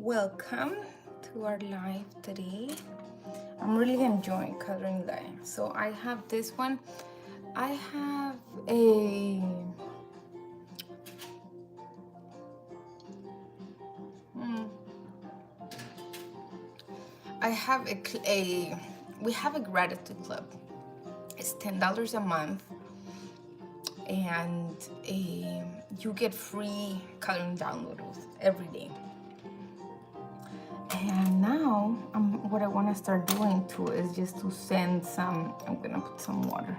Welcome to our live today. I'm really enjoying coloring live. So I have this one. I have a we have a gratitude club. It's $10 a month, and you get free coloring downloads every day. And now, what I want to start doing too is just to send some. I'm gonna put some water,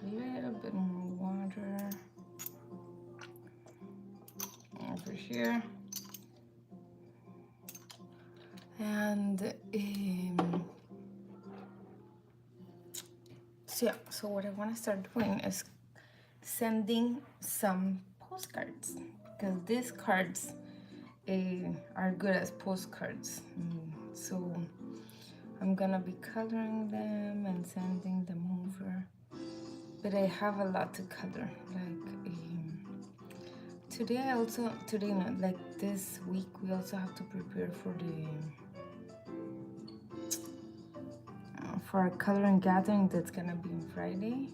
a little bit more water over here, and so what I want to start doing is sending some postcards, because these cards are good as postcards. So I'm gonna be coloring them and sending them over, but I have a lot to color. Today not like this week, we also have to prepare for our coloring gathering that's gonna be on Friday.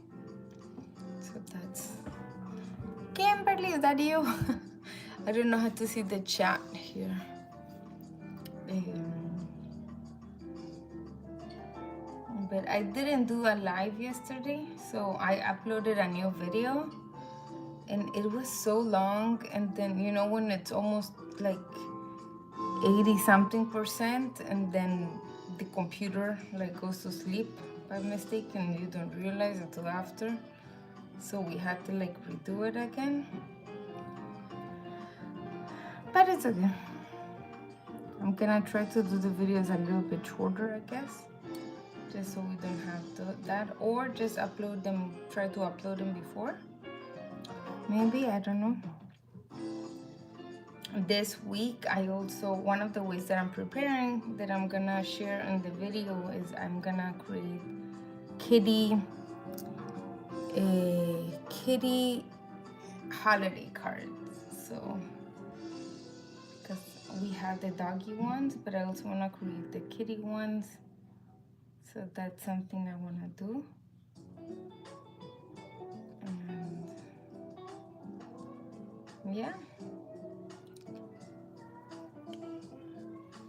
So that's Kimberly, is that you? I don't know how to see the chat here. But I didn't do a live yesterday, so I uploaded a new video, and it was so long. And then, you know, when it's almost like 80-something%, and then the computer like goes to sleep by mistake, and you don't realize until after. So we had to like redo it again. But it's okay. I'm gonna try to do the videos a little bit shorter, I guess, just so we don't have that, or just upload them, try to upload them before. Maybe, I don't know. This week, I also, one of the ways that I'm preparing that I'm gonna share in the video is I'm gonna create kitty holiday cards. So, because we have the doggy ones, but I also want to create the kitty ones. So that's something I want to do. And yeah.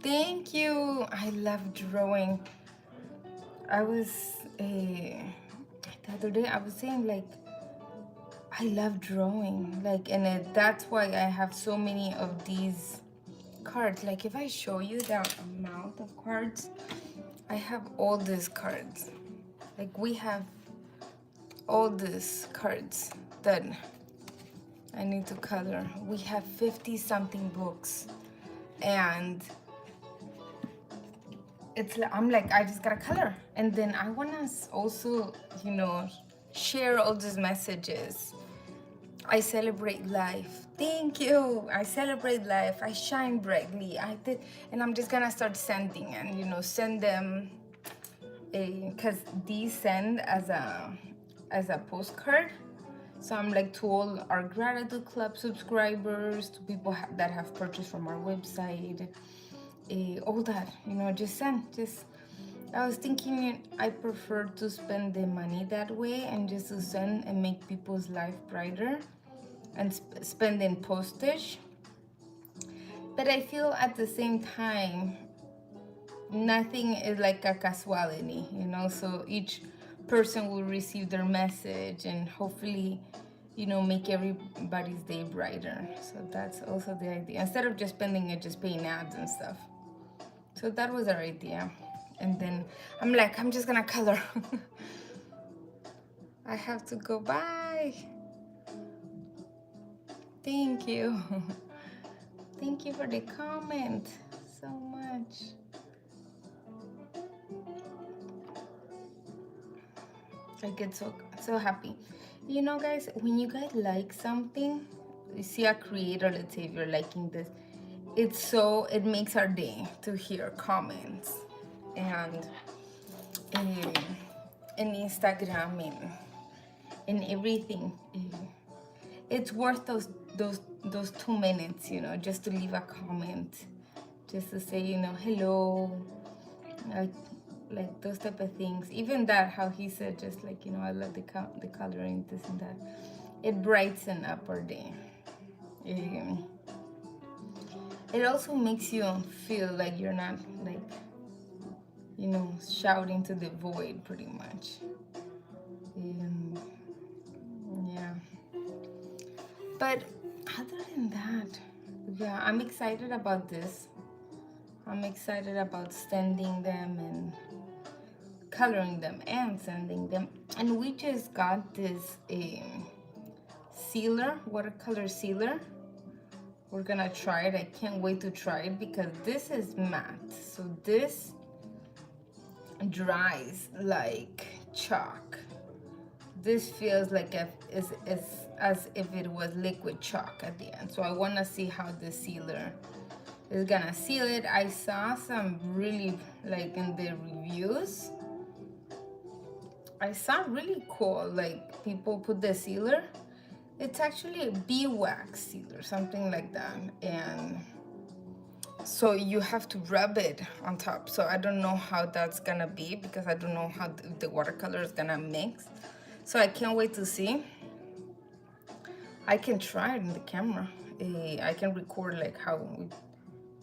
Thank you. I love drawing. I was the other day I was saying, like, I love drawing, like, and that's why I have so many of these cards. Like, if I show you the amount of cards, I have all these cards. Like, we have all these cards that I need to color. We have 50-something books, and I'm like, I just gotta color. And then I wanna also, you know, share all these messages. I celebrate life. Thank you. I celebrate life. I shine brightly. I did, and I'm just gonna start sending, and you know, send them because these send as a postcard. So I'm like, to all our gratitude club subscribers, to people that have purchased from our website, all that, you know, just send. I was thinking I prefer to spend the money that way and just to send and make people's life brighter and spend in postage. But I feel at the same time, nothing is like a casualty, you know, so each person will receive their message and hopefully, you know, make everybody's day brighter. So that's also the idea, instead of just spending it just paying ads and stuff. So that was our idea. And then I'm like, I'm just gonna color. I have to go. Bye. Thank you. Thank you for the comment so much. I get so happy. You know, guys, when you guys like something, you see a creator, let's say if you're liking this, it makes our day to hear comments and in Instagram and everything. It's worth those those 2 minutes, just to leave a comment, just to say, hello, like those type of things. Even that, how he said, just like, I love the coloring, this and that. It brightens up our day. It also makes you feel like you're not like, shouting to the void pretty much. Yeah. But other than that, yeah, I'm excited about this. I'm excited about sending them and coloring them and sending them. And we just got this sealer, watercolor sealer. We're gonna try it. I can't wait to try it because this is matte. So this dries like chalk. This feels like as if it was liquid chalk at the end. So I want to see how the sealer is gonna seal it. I saw some really, like in the reviews, I saw really cool, like people put the sealer. It's actually a beeswax sealer, something like that. And so you have to rub it on top. So I don't know how that's gonna be because I don't know how the watercolor is gonna mix. So I can't wait to see. I can try it in the camera. I can record like how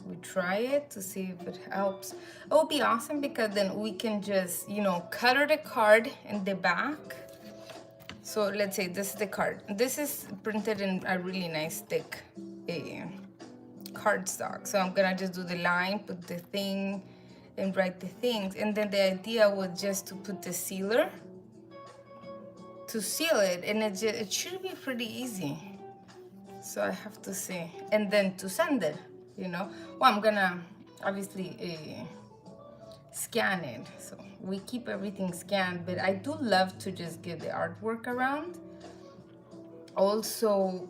we try it to see if it helps. It would be awesome because then we can just, color the card in the back. So let's say this is the card. This is printed in a really nice thick cardstock. So I'm gonna just do the line, put the thing, and write the things. And then the idea was just to put the sealer to seal it, and it should be pretty easy. So I have to see, and then to send it, Well, I'm gonna obviously scan it, so we keep everything scanned. But I do love to just get the artwork around. Also,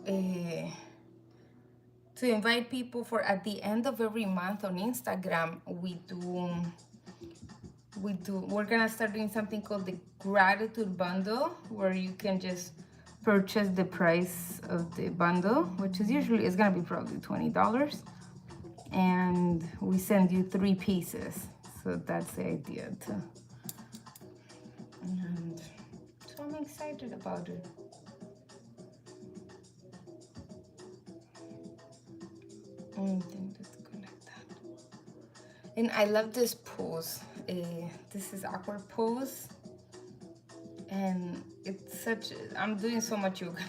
to invite people for at the end of every month on Instagram, we're gonna start doing something called the gratitude bundle, where you can just purchase the price of the bundle, which is usually is gonna be probably $20, and we send you 3 pieces. So that's the idea too. And so I'm excited about it. I think that's good like that. And I love this pose. This is awkward pose, and it's such. I'm doing so much yoga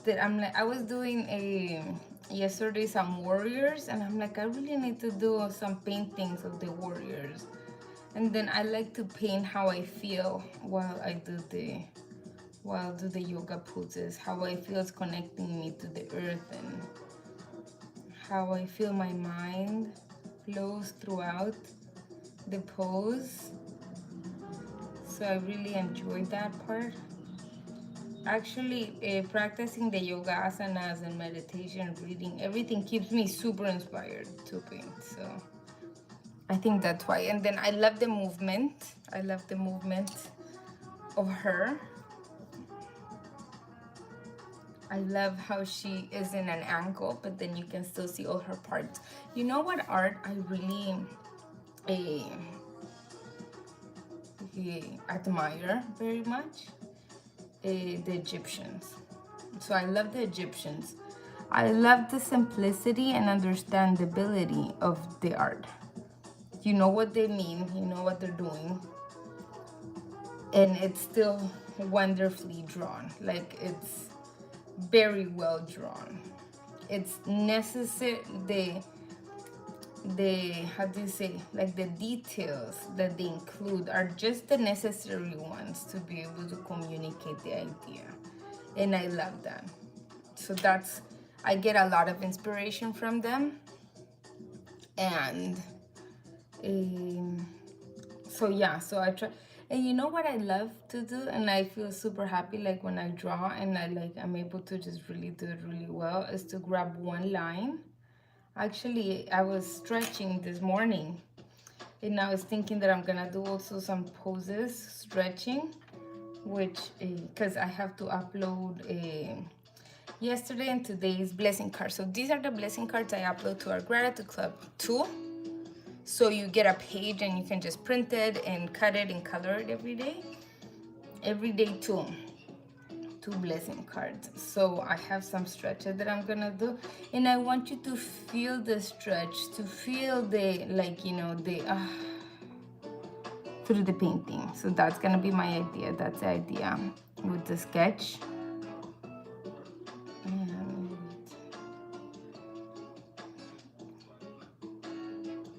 that I'm like, I was doing yesterday some warriors, and I'm like, I really need to do some paintings of the warriors. And then I like to paint how I feel while I do the yoga poses, how I feel is connecting me to the earth, and how I feel my mind flows throughout the pose. So I really enjoyed that part. Actually, practicing the yoga asanas and meditation, reading, everything keeps me super inspired to paint. So I think that's why. And then I love the movement. I love the movement of her. I love how she is in an angle, but then you can still see all her parts. You know what art I really admire very much? The Egyptians. So I love the Egyptians. I love the simplicity and understandability of the art. You know what they mean, you know what they're doing, and it's still wonderfully drawn. Like, it's very well drawn. It's necessary, the how do you say, like the details that they include are just the necessary ones to be able to communicate the idea, and I love that. So I get a lot of inspiration from them. And so yeah, so I try. And you know what I love to do, and I feel super happy like when I draw and I'm able to just really do it really well, is to grab one line. Actually, I was stretching this morning, and I was thinking that I'm gonna do also some poses, stretching, which because I have to upload Yesterday and today's blessing cards. So these are the blessing cards I upload to our gratitude club too. So you get a page and you can just print it and cut it and color it every day. Every day too. Two blessing cards. So I have some stretches that I'm gonna do, and I want you to feel the stretch, to feel the, like, you know, the through the painting. So that's gonna be my idea. That's the idea with the sketch. And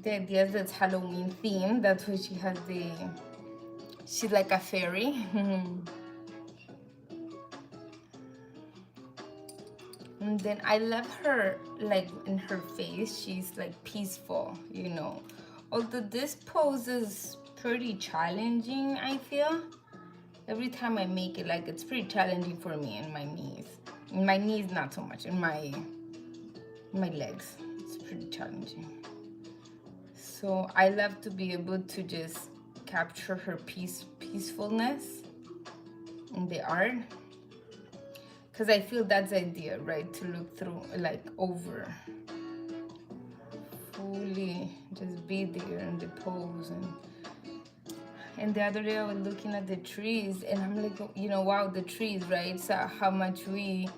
the idea is that's Halloween theme. That's why she has the, she's like a fairy. And then I love her, like, in her face, she's like peaceful, you know. Although this pose is pretty challenging, I feel. Every time I make it, like, it's pretty challenging for me in my knees. In my knees, not so much. In my legs, it's pretty challenging. So I love to be able to just capture her peacefulness in the art. Because I feel that's the idea, right? To look through, like, over. Fully just be there in the pose. And the other day I was looking at the trees and I'm like, you know, wow, the trees, right? So how much we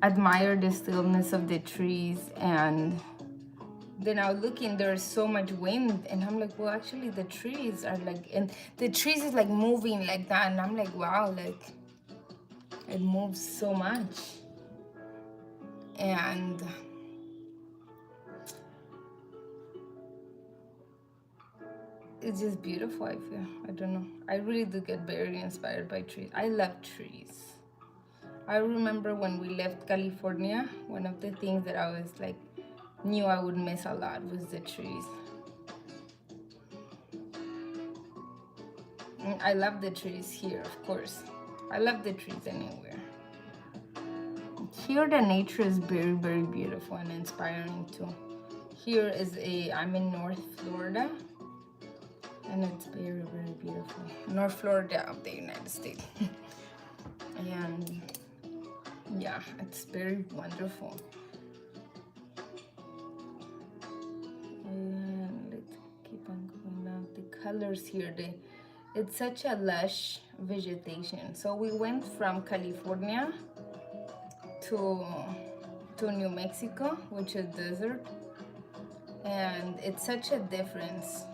admire the stillness of the trees. And then I was looking, there's so much wind. And I'm like, well, actually the trees are like, and the trees is like moving like that. And I'm like, wow, like, it moves so much. And it's just beautiful, I feel. I don't know. I really do get very inspired by trees. I love trees. I remember when we left California, one of the things that I was like, knew I would miss a lot was the trees. And I love the trees here, of course. I love the trees anywhere. Here the nature is very, very beautiful and inspiring too. Here is I'm in North Florida, and it's very, very beautiful. North Florida of the United States. And yeah, it's very wonderful. And let's keep on going out. The colors here, it's such a lush vegetation. So we went from California to New Mexico, which is desert, and it's such a difference.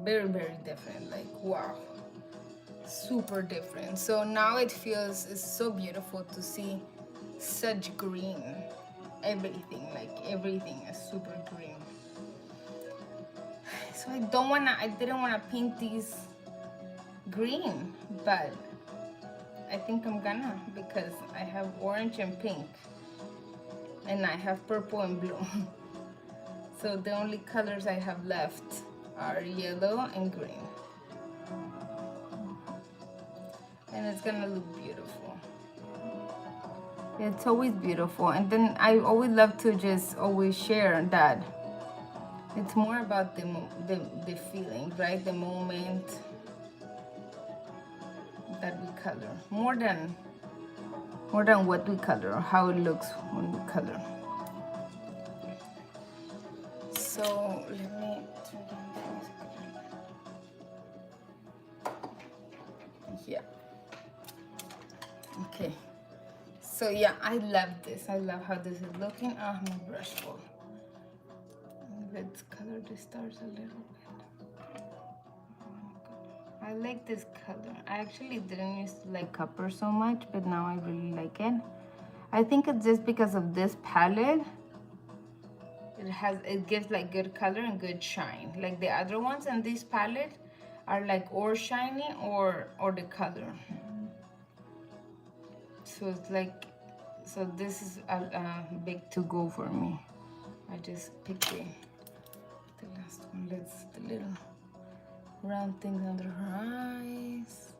Very, very different. Like, wow, super different. So now it feels, it's so beautiful to see such green. Everything, like, everything is super green. So I didn't wanna paint these green, but I think I'm gonna, because I have orange and pink, and I have purple and blue. So the only colors I have left are yellow and green. And it's gonna look beautiful. It's always beautiful. And then I always love to just always share that it's more about the feeling, right? The moment that we color. More than what we color, or how it looks when we color. So let me turn down the music. Yeah. Okay. So yeah, I love this. I love how this is looking. Ah, my brush full. Let's color the stars a little bit. I like this color. I actually didn't used to like copper so much, but now I really like it. I think it's just because of this palette. It gives like good color and good shine. Like the other ones in this palette are like or shiny or the color. So it's like, so this is a big to go for me. I just picked the last one. Let's the little round things under her eyes.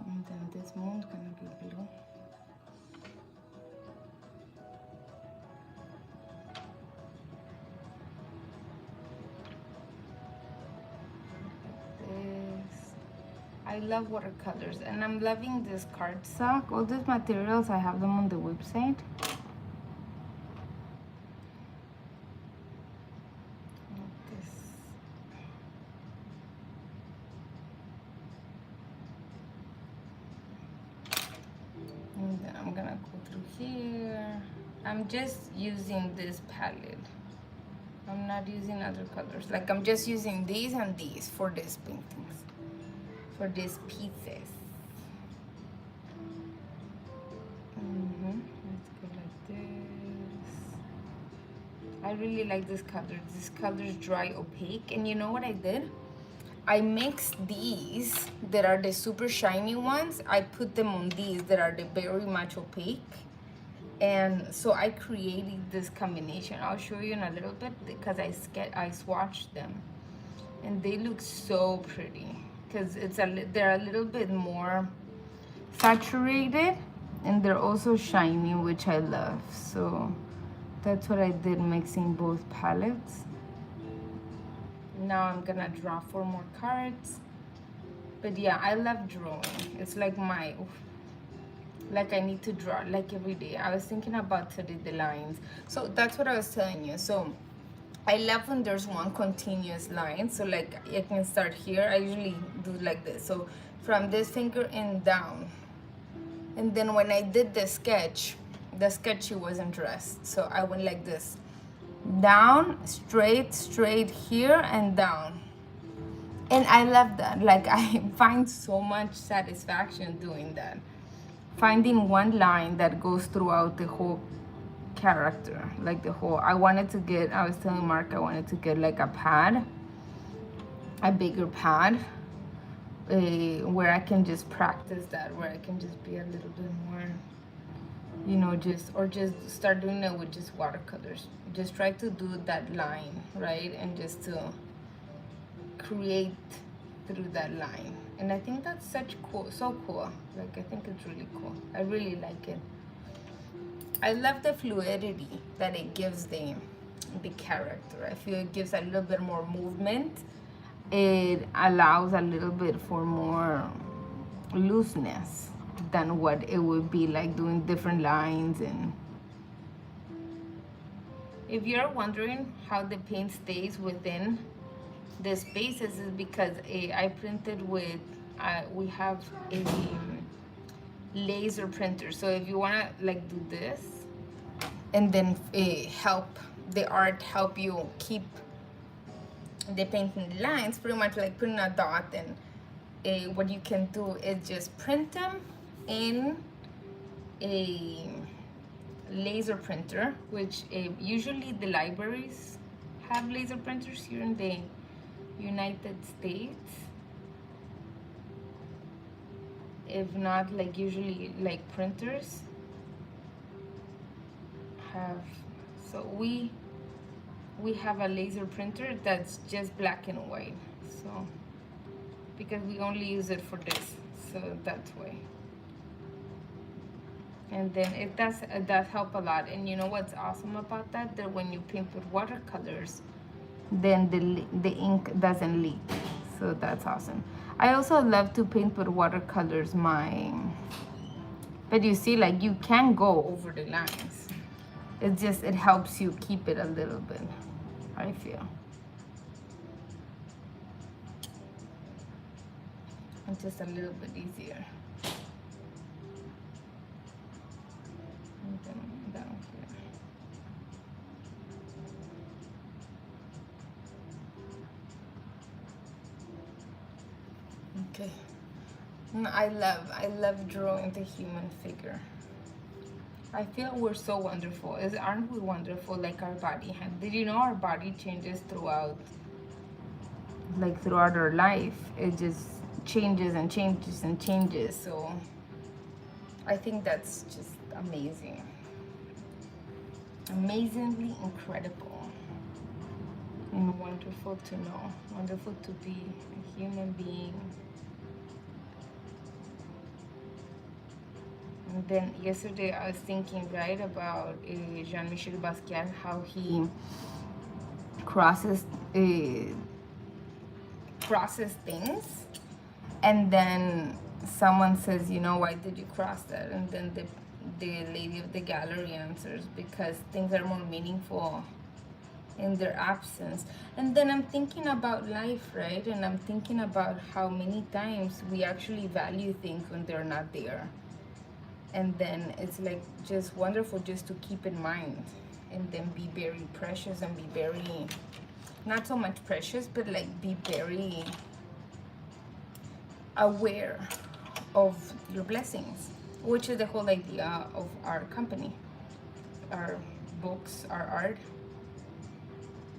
And then this one's gonna be blue. I love watercolors, and I'm loving this cardstock. All these materials, I have them on the website. Like this. And then I'm gonna go through here. I'm just using this palette. I'm not using other colors. Like, I'm just using these and these for these paintings, for these pieces. Let's go like this. I really like this color. This color is dry opaque. And you know what I did? I mixed these that are the super shiny ones. I put them on these that are the very much opaque. And so I created this combination. I'll show you in a little bit because I swatched them, and they look so pretty because they're a little bit more saturated, and they're also shiny, which I love. So that's what I did, mixing both palettes. Now I'm gonna draw 4 more cards. But yeah, I love drawing. It's like like I need to draw like every day. I was thinking about today the lines. So that's what I was telling you. So I love when there's one continuous line. So like I can start here. I usually do like this. So from this finger and down. And then when I did the sketch wasn't dressed. So I went like this. Down, straight here and down. And I love that. Like, I find so much satisfaction doing that. Finding one line that goes throughout the whole character, like the whole. I was telling Mark I wanted to get like a pad, a bigger pad, where I can just practice that, where I can just be a little bit more, you know, just start doing it with just watercolors. Just try to do that line, right? And just to create through that line. And I think that's so cool. Like, I think it's really cool. I really like it. I love the fluidity that it gives the character. I feel it gives a little bit more movement. It allows a little bit for more looseness than what it would be like doing different lines. And if you're wondering how the paint stays within the spaces, is because I printed with we have a laser printer. So if you want to like do this and then help you keep the painting lines, pretty much like putting a dot, and what you can do is just print them in a laser printer, which usually the libraries have laser printers here in the United States. If not, like usually like printers have. So we have a laser printer that's just black and white. So because we only use it for this, so that's why. And then it does help a lot. And you know what's awesome about that? That when you paint with watercolors, then the ink doesn't leak. So that's awesome. I also love to paint with watercolors but you see, like, you can go over the lines. It helps you keep it a little bit, I feel. It's just a little bit easier. And then down here. Okay. I love drawing the human figure. I feel we're so wonderful. Aren't we wonderful? Like our body. Did you know our body changes throughout our life? It just changes and changes and changes. So I think that's just amazing. Amazingly incredible. And wonderful to know. Wonderful to be a human being. And then yesterday I was thinking, right, about Jean-Michel Basquiat, how he crosses things. And then someone says, you know, why did you cross that? And then the lady of the gallery answers, because things are more meaningful in their absence. And then I'm thinking about life, right? And I'm thinking about how many times we actually value things when they're not there. And then it's like just wonderful just to keep in mind, and then be very precious and be very, not so much precious, but like be very aware of your blessings, which is the whole idea of our company, our books, our art.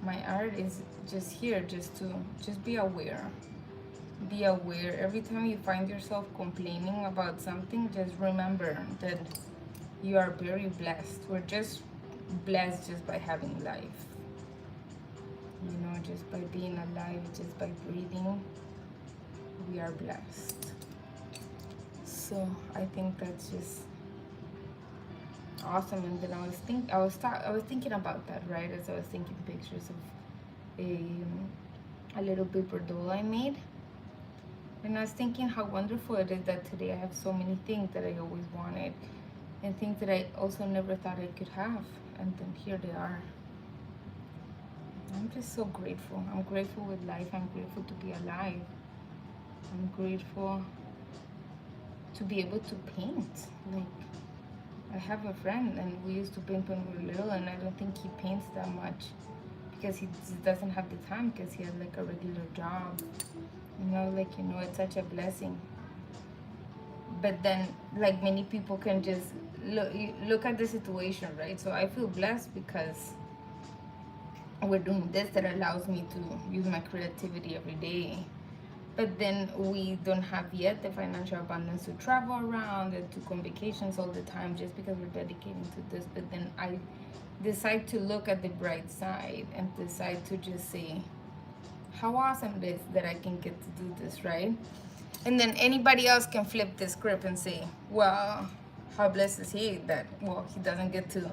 My art is just here just to just be aware. Be aware. Every time you find yourself complaining about something, just remember that you are very blessed. We're just blessed just by having life. You know, just by being alive, just by breathing, we are blessed. So I think that's just awesome. And then I was thinking about that, right, as I was thinking pictures of a little paper doll I made. And I was thinking how wonderful it is that today I have so many things that I always wanted, and things that I also never thought I could have, and then here they are. I'm just so grateful. I'm grateful with life. I'm grateful to be alive. I'm grateful to be able to paint. Like, I have a friend and we used to paint when we were little, and I don't think he paints that much because he just doesn't have the time, because he has like a regular job. You know, like, you know, it's such a blessing. But then, like, many people can just look at the situation, right? So I feel blessed because we're doing this that allows me to use my creativity every day. But then we don't have yet the financial abundance to travel around and to go on vacations all the time just because we're dedicating to this. But then I decide to look at the bright side and decide to just say how awesome it is that I can get to do this, right? And then anybody else can flip the script and say, well, how blessed is he that, well, he doesn't get to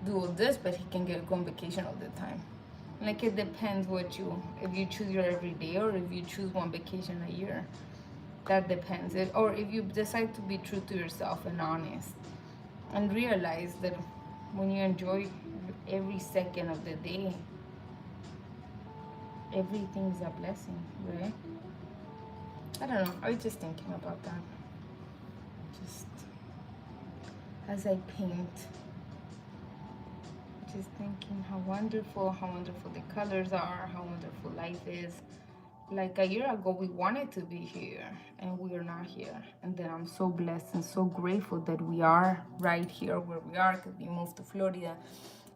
do all this, but he can go on vacation all the time. Like, it depends if you choose your everyday or if you choose one vacation a year. That depends. Or if you decide to be true to yourself and honest and realize that when you enjoy every second of the day, everything's a blessing, right? I don't know. I was just thinking about that. Just as I paint, just thinking how wonderful the colors are, how wonderful life is. Like a year ago, we wanted to be here and we are not here. And then I'm so blessed and so grateful that we are right here where we are, because we moved to Florida.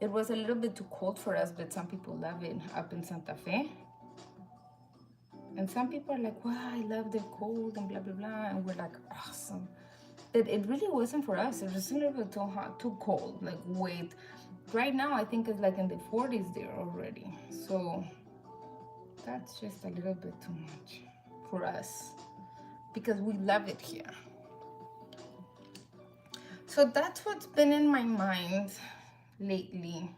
It was a little bit too cold for us, but some people love it up in Santa Fe. And some people are like, wow, I love the cold and blah, blah, blah. And we're like, awesome. But it really wasn't for us. It was a little bit too hot, too cold. Like, wait. Right now, I think it's like in the 40s there already. So that's just a little bit too much for us because we love it here. So that's what's been in my mind lately.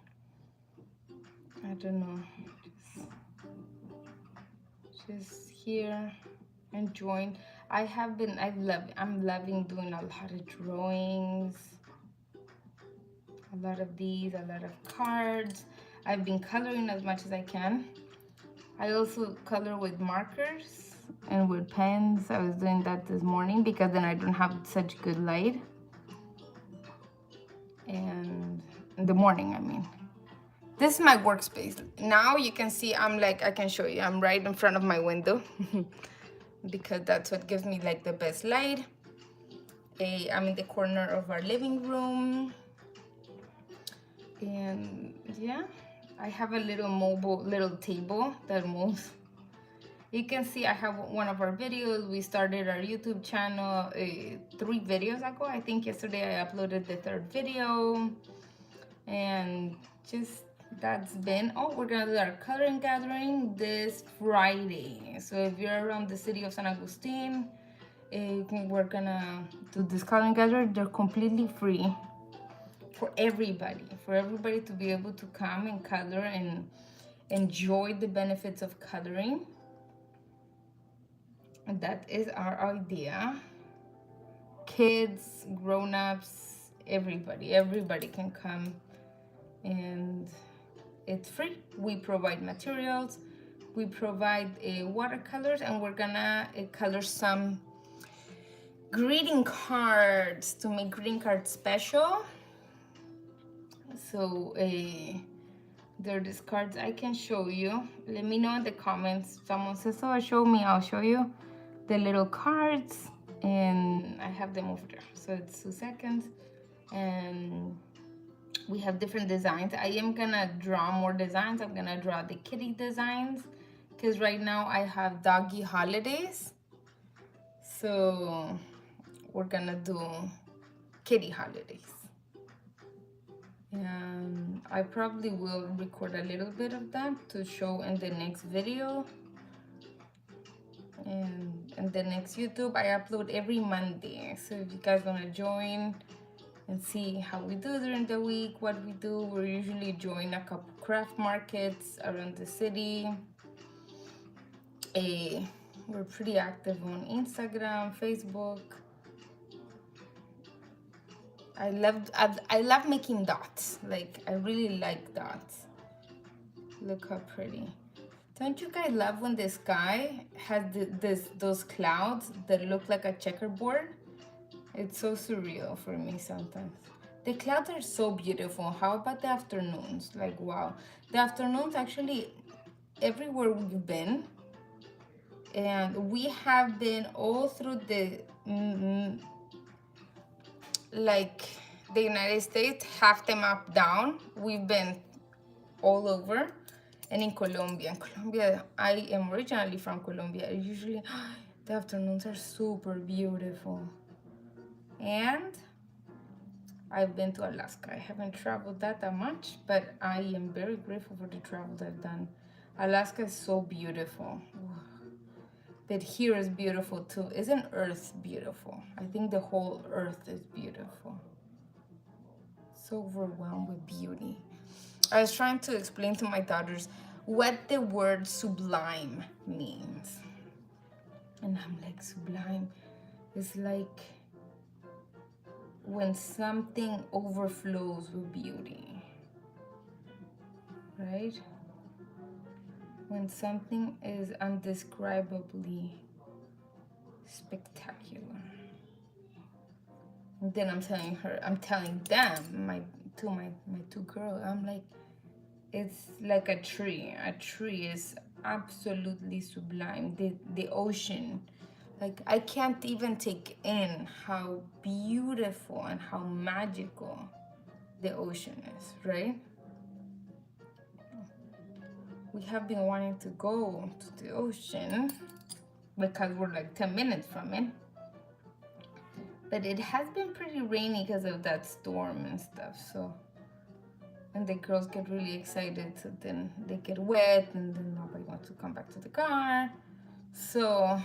I don't know. Just here enjoying. I'm loving doing a lot of drawings, a lot of these, a lot of cards. I've been coloring as much as I can. I also color with markers and with pens. I was doing that this morning because then I don't have such good light. And in the morning, I mean. This is my workspace. Now you can see I can show you. I'm right in front of my window because that's what gives me like the best light. I'm in the corner of our living room. And yeah, I have a little table that moves. You can see I have one of our videos. We started our YouTube channel 3 videos ago. I think yesterday I uploaded the 3rd video. And just that's been, we're gonna do our coloring gathering this Friday. So if you're around the city of San Agustin, we're gonna do this coloring gathering. They're completely free for everybody to be able to come and color and enjoy the benefits of coloring. And that is our idea. Kids, grown-ups, everybody can come, and it's free. We provide materials, we provide watercolors, and we're gonna color some greeting cards to make greeting cards special. So there are these cards I can show you. Let me know in the comments. Someone says, oh, show me, I'll show you the little cards, and I have them over there. So it's 2 seconds, and we have different designs. I am gonna draw more designs. I'm gonna draw the kitty designs because right now I have doggy holidays. So we're gonna do kitty holidays. And I probably will record a little bit of that to show in the next video. And in the next YouTube, I upload every Monday. So if you guys wanna join and see how we do during the week, what we do, we're usually join a couple craft markets around the city. We're pretty active on Instagram, Facebook. I love making dots. Like, I really like dots. Look how pretty. Don't you guys love when the sky has those clouds that look like a checkerboard? It's so surreal for me sometimes. The clouds are so beautiful. How about the afternoons? Like, wow. The afternoons, actually, everywhere we've been, and we have been all through the like the United States, half the map down. We've been all over. And in Colombia, I am originally from Colombia. Usually the afternoons are super beautiful. And I've been to Alaska. I haven't traveled that much, but I am very grateful for the travel that I've done. Alaska is so beautiful. But here is beautiful too. Isn't Earth beautiful? I think the whole Earth is beautiful. So overwhelmed with beauty. I was trying to explain to my daughters what the word sublime means. And I'm like, sublime is like when something overflows with beauty, right? When something is undescribably spectacular. And then I'm telling them, my two girls, I'm like, it's like a tree. A tree is absolutely sublime. The ocean, like, I can't even take in how beautiful and how magical the ocean is, right? We have been wanting to go to the ocean because we're like 10 minutes from it. But it has been pretty rainy because of that storm and stuff, so. And the girls get really excited, so then they get wet, and then nobody wants to come back to the car. So,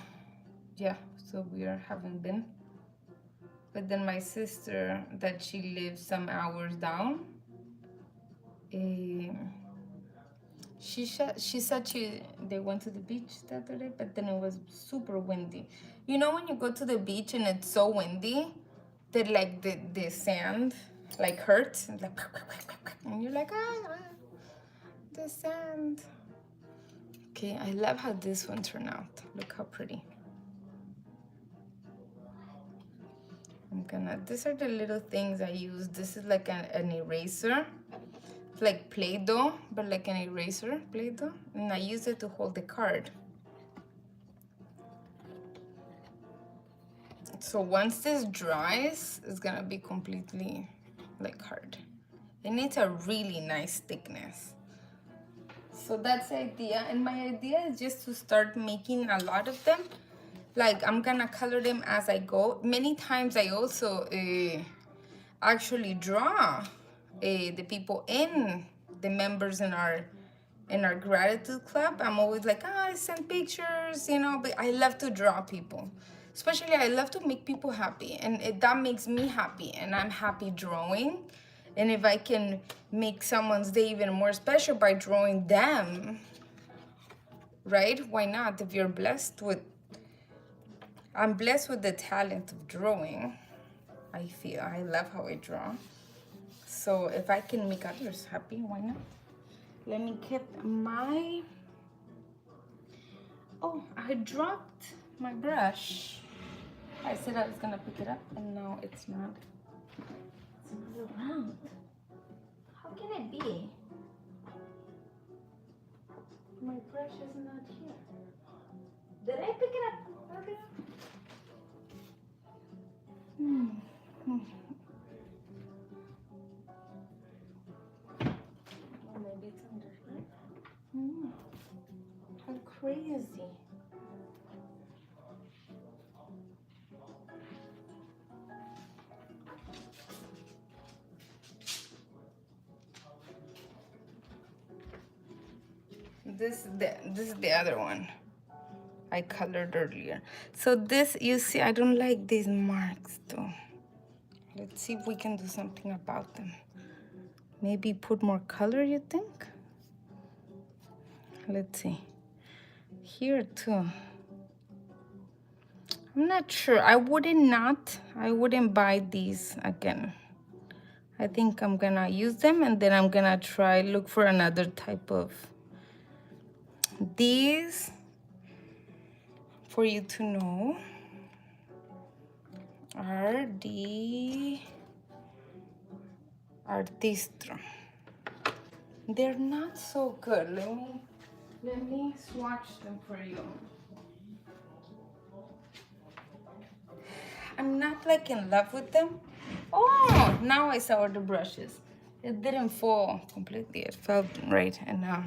yeah, so we haven't been. But then my sister, that she lives some hours down, she said they went to the beach the other day, but then it was super windy. You know when you go to the beach and it's so windy that like the sand like hurts, and, like, and you're like, the sand. Okay, I love how this one turned out. Look how pretty. These are the little things I use. This is like an eraser. It's like Play-Doh, but like an eraser Play-Doh. And I use it to hold the card. So once this dries, it's gonna be completely like hard. It needs a really nice thickness. So that's the idea. And my idea is just to start making a lot of them. Like, I'm gonna color them as I go. Many times I also actually draw the people in, the members in our gratitude club. I'm always like, I send pictures, you know, but I love to draw people. Especially, I love to make people happy, and that makes me happy, and I'm happy drawing. And if I can make someone's day even more special by drawing them, right? Why not? If you're blessed with I'm blessed with the talent of drawing. I feel I love how I draw. So if I can make others happy, why not? Let me keep my... Oh, I dropped my brush. I said I was gonna pick it up and now it's not. It's not around. How can it be? My brush is not here. Did I pick it up earlier? Or maybe it's under here. How crazy. This is the other one I colored earlier. So this, you see, I don't like these marks though. Let's see if we can do something about them. Maybe put more color, you think? Let's see. Here too. I'm not sure. I wouldn't buy these again. I think I'm gonna use them and then I'm gonna look for another type of... These, for you to know, are the Artistro. They're not so good. Let me swatch them for you. I'm not like in love with them. Oh, now I saw the brushes. It didn't fall completely. It fell right in a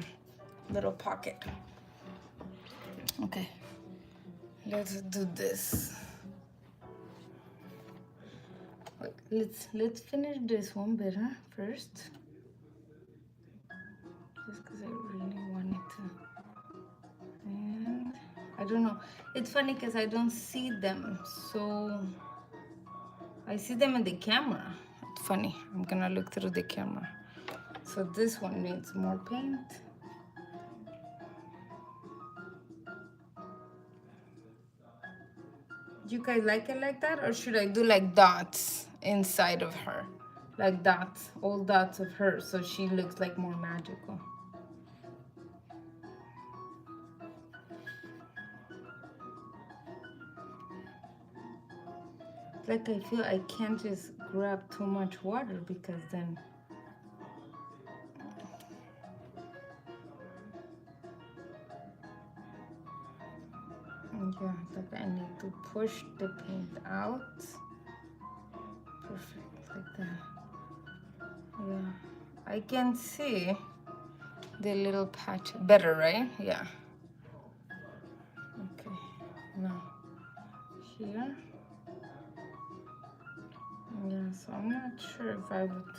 little pocket. Okay, let's do this. Wait, let's finish this one better first. Just because I really wanted to. And I don't know. It's funny because I don't see them, so I see them in the camera. It's funny. I'm gonna look through the camera. So this one needs more paint. You guys like it like that, or should I do like dots inside of her? Like dots, all dots of her, so she looks like more magical. Like I feel I can't just grab too much water because then... Yeah, like I need to push the paint out. Perfect, like that. Yeah, I can see the little patch better, right? Yeah. Okay, now here. Yeah, so I'm not sure if I would...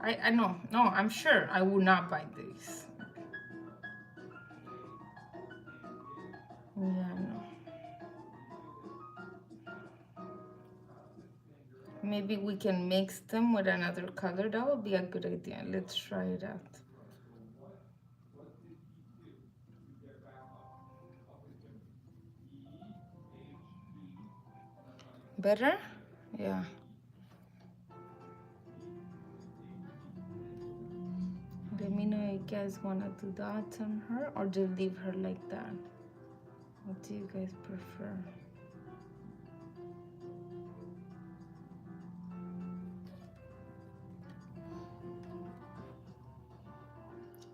I know, no, I'm sure I would not buy these. Yeah, no. Maybe we can mix them with another color. That would be a good idea. Let's try it out. Better? Yeah. Let me know if you guys want to do dots on her or just leave her like that. What do you guys prefer?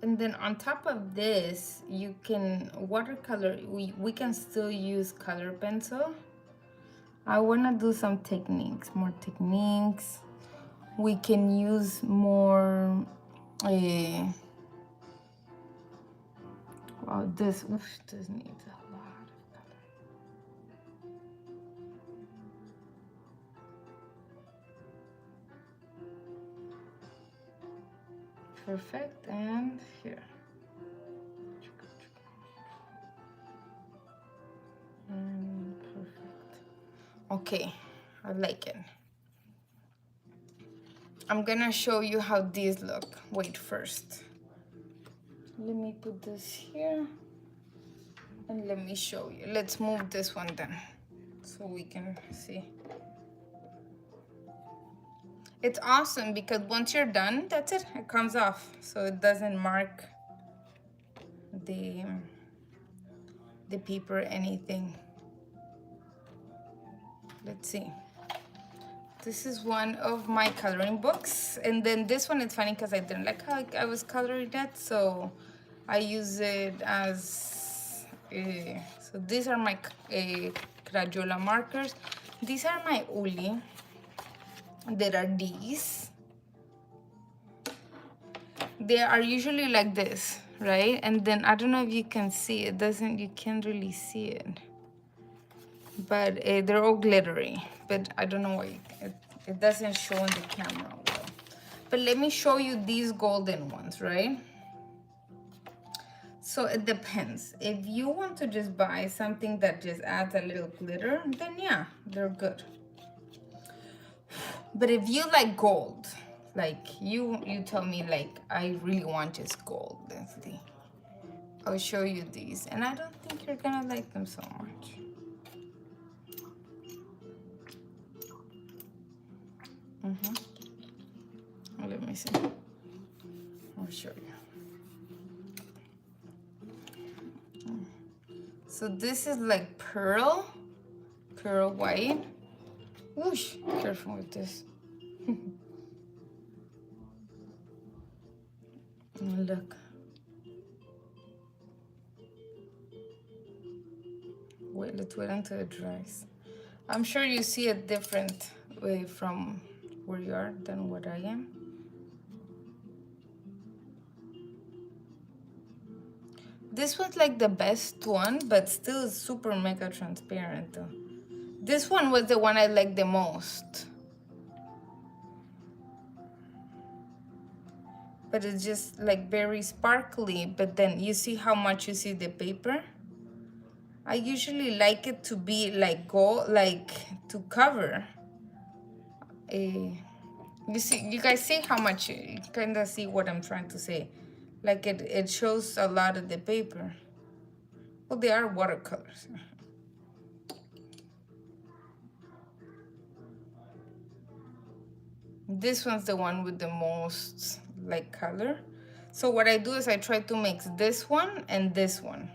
And then on top of this, you can watercolor. We can still use color pencil. I want to do some techniques, more techniques. We can use more... Wow, this needs a lot of color. Perfect, and here. And perfect. Okay, I like it. I'm gonna show you how these look. Wait, first. Let me put this here. And let me show you. Let's move this one then. so we can see. It's awesome because once you're done, that's it. It comes off, so it doesn't mark the paper anything. Let's see. This is one of my coloring books, and then this one is funny because I didn't like how I was coloring that, so I use it as a, so these are my Crayola markers. These are my Uli. There are these. They are usually like this, right? And then I don't know if you can see it. You can't really see it, but they're all glittery, but I don't know why it doesn't show in the camera well. But let me show you these golden ones, right? So it depends. If you want to just buy something that just adds a little glitter, then yeah, they're good. But if you like gold, like you tell me like I really want just gold, Leslie, I'll show you these, and I don't think you're gonna like them so much. Let me see. I'll show you. So this is like pearl white. Whoosh, careful with this. Look. Wait, let's wait until it dries. I'm sure you see a different way from where you are than what I am. This was like the best one, but still super mega transparent though. This one was the one I liked the most. But it's just like very sparkly, but then you see how much you see the paper? I usually like it to be like gold, like to cover. You see, you guys see how much, you kind of see what I'm trying to say. Like it shows a lot of the paper. Well, they are watercolors. This one's the one with the most like color. So what I do is I try to mix this one and this one.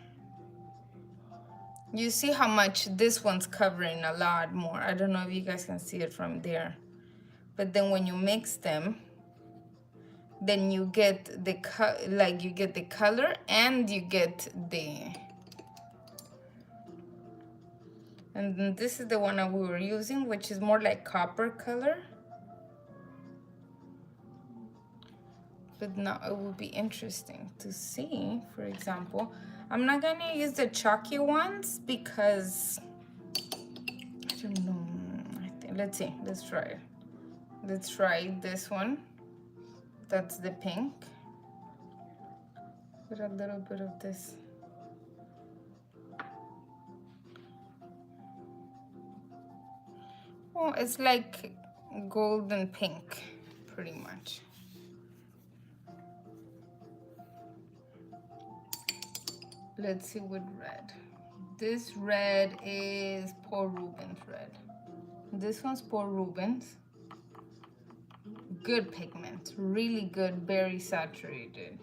You see how much this one's covering a lot more. I don't know if you guys can see it from there. But then when you mix them, then you get the you get the color and you get the. And then this is the one that we were using, which is more like copper color. But now it will be interesting to see, for example, I'm not gonna use the chalky ones because I don't know. Let's see, let's try it. Let's try this one. That's the pink. With a little bit of this. Oh, it's like golden pink, pretty much. Let's see with red. This red is Paul Rubens red. This one's Paul Rubens. Good pigment, really good, very saturated.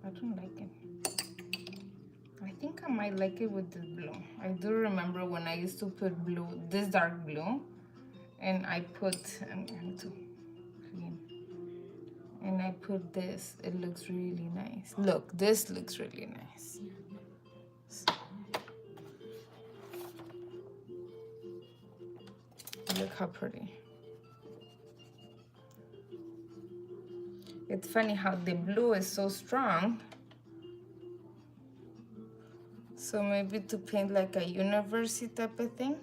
I don't like it. I think I might like it with this blue. I do remember when I used to put blue, this dark blue, and I put, and I put this. It looks really nice. Look, this looks really nice. Look how pretty. It's funny how the blue is so strong. So maybe to paint like a university type of thing.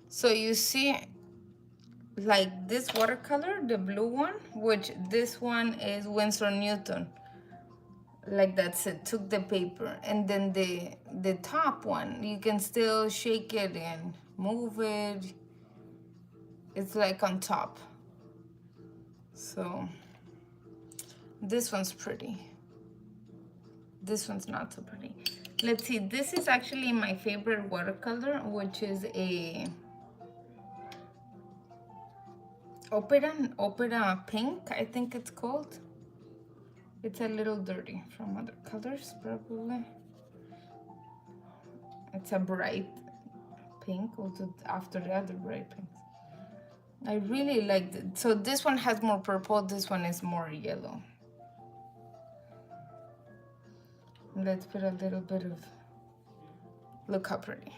So you see, like this watercolor, the blue one, which this one is Winsor Newton. Like that's it, took the paper, and then the top one, you can still shake it and move it. It's like on top. So this one's pretty. This one's not so pretty. Let's see, this is actually my favorite watercolor, which is a opera pink, I think it's called. It's a little dirty from other colors, probably. It's a bright pink, also after the other bright pinks. I really liked it. So this one has more purple, this one is more yellow. Let's put a little bit of, look how pretty.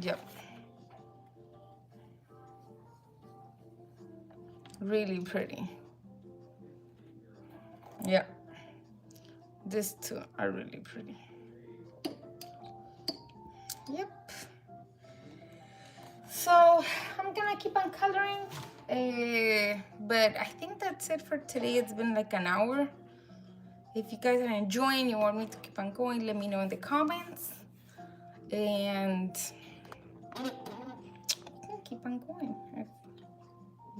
Yep. Really pretty. Yeah. These two are really pretty. Yep. So I'm gonna keep on coloring. But I think that's it for today. It's been like an hour. If you guys are enjoying, you want me to keep on going, let me know in the comments. And we can keep on going if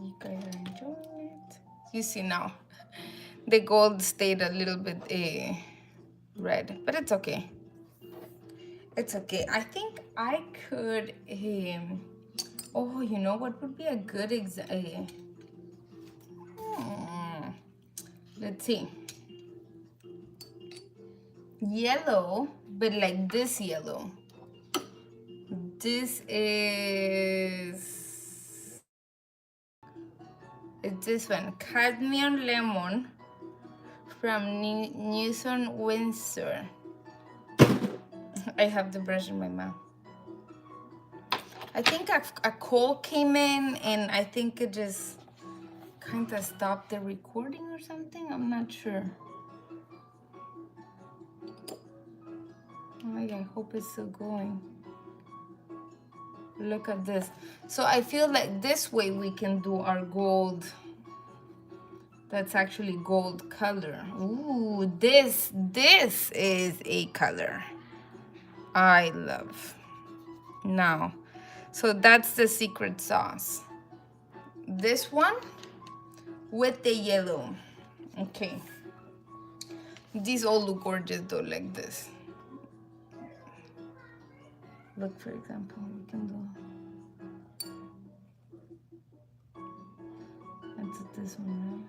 you guys are enjoying it. You see now, the gold stayed a little bit red, but it's okay. It's okay. I think I could, oh, you know what would be a good let's see. Yellow, but like this yellow. This is, it's this one, Cadmium Lemon from Newson Windsor. I have the brush in my mouth. I think a call came in and I think it just kind of stopped the recording or something. I'm not sure. Oh, I hope it's still going. Look at this. So I feel like this way we can do our gold. That's actually gold color. Ooh, this is a color I love. Now, so that's the secret sauce. This one with the yellow. Okay. These all look gorgeous though, like this. Look, for example, we can do. That's this one, right?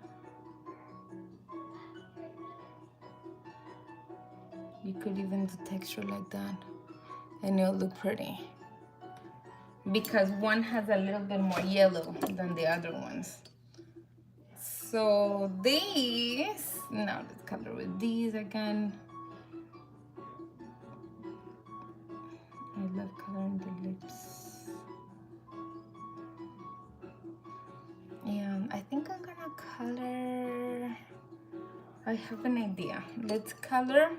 You could even do texture like that and it'll look pretty. Because one has a little bit more yellow than the other ones. So these, now let's color with these again. I love coloring the lips. And I think I'm gonna color, I have an idea. Let's color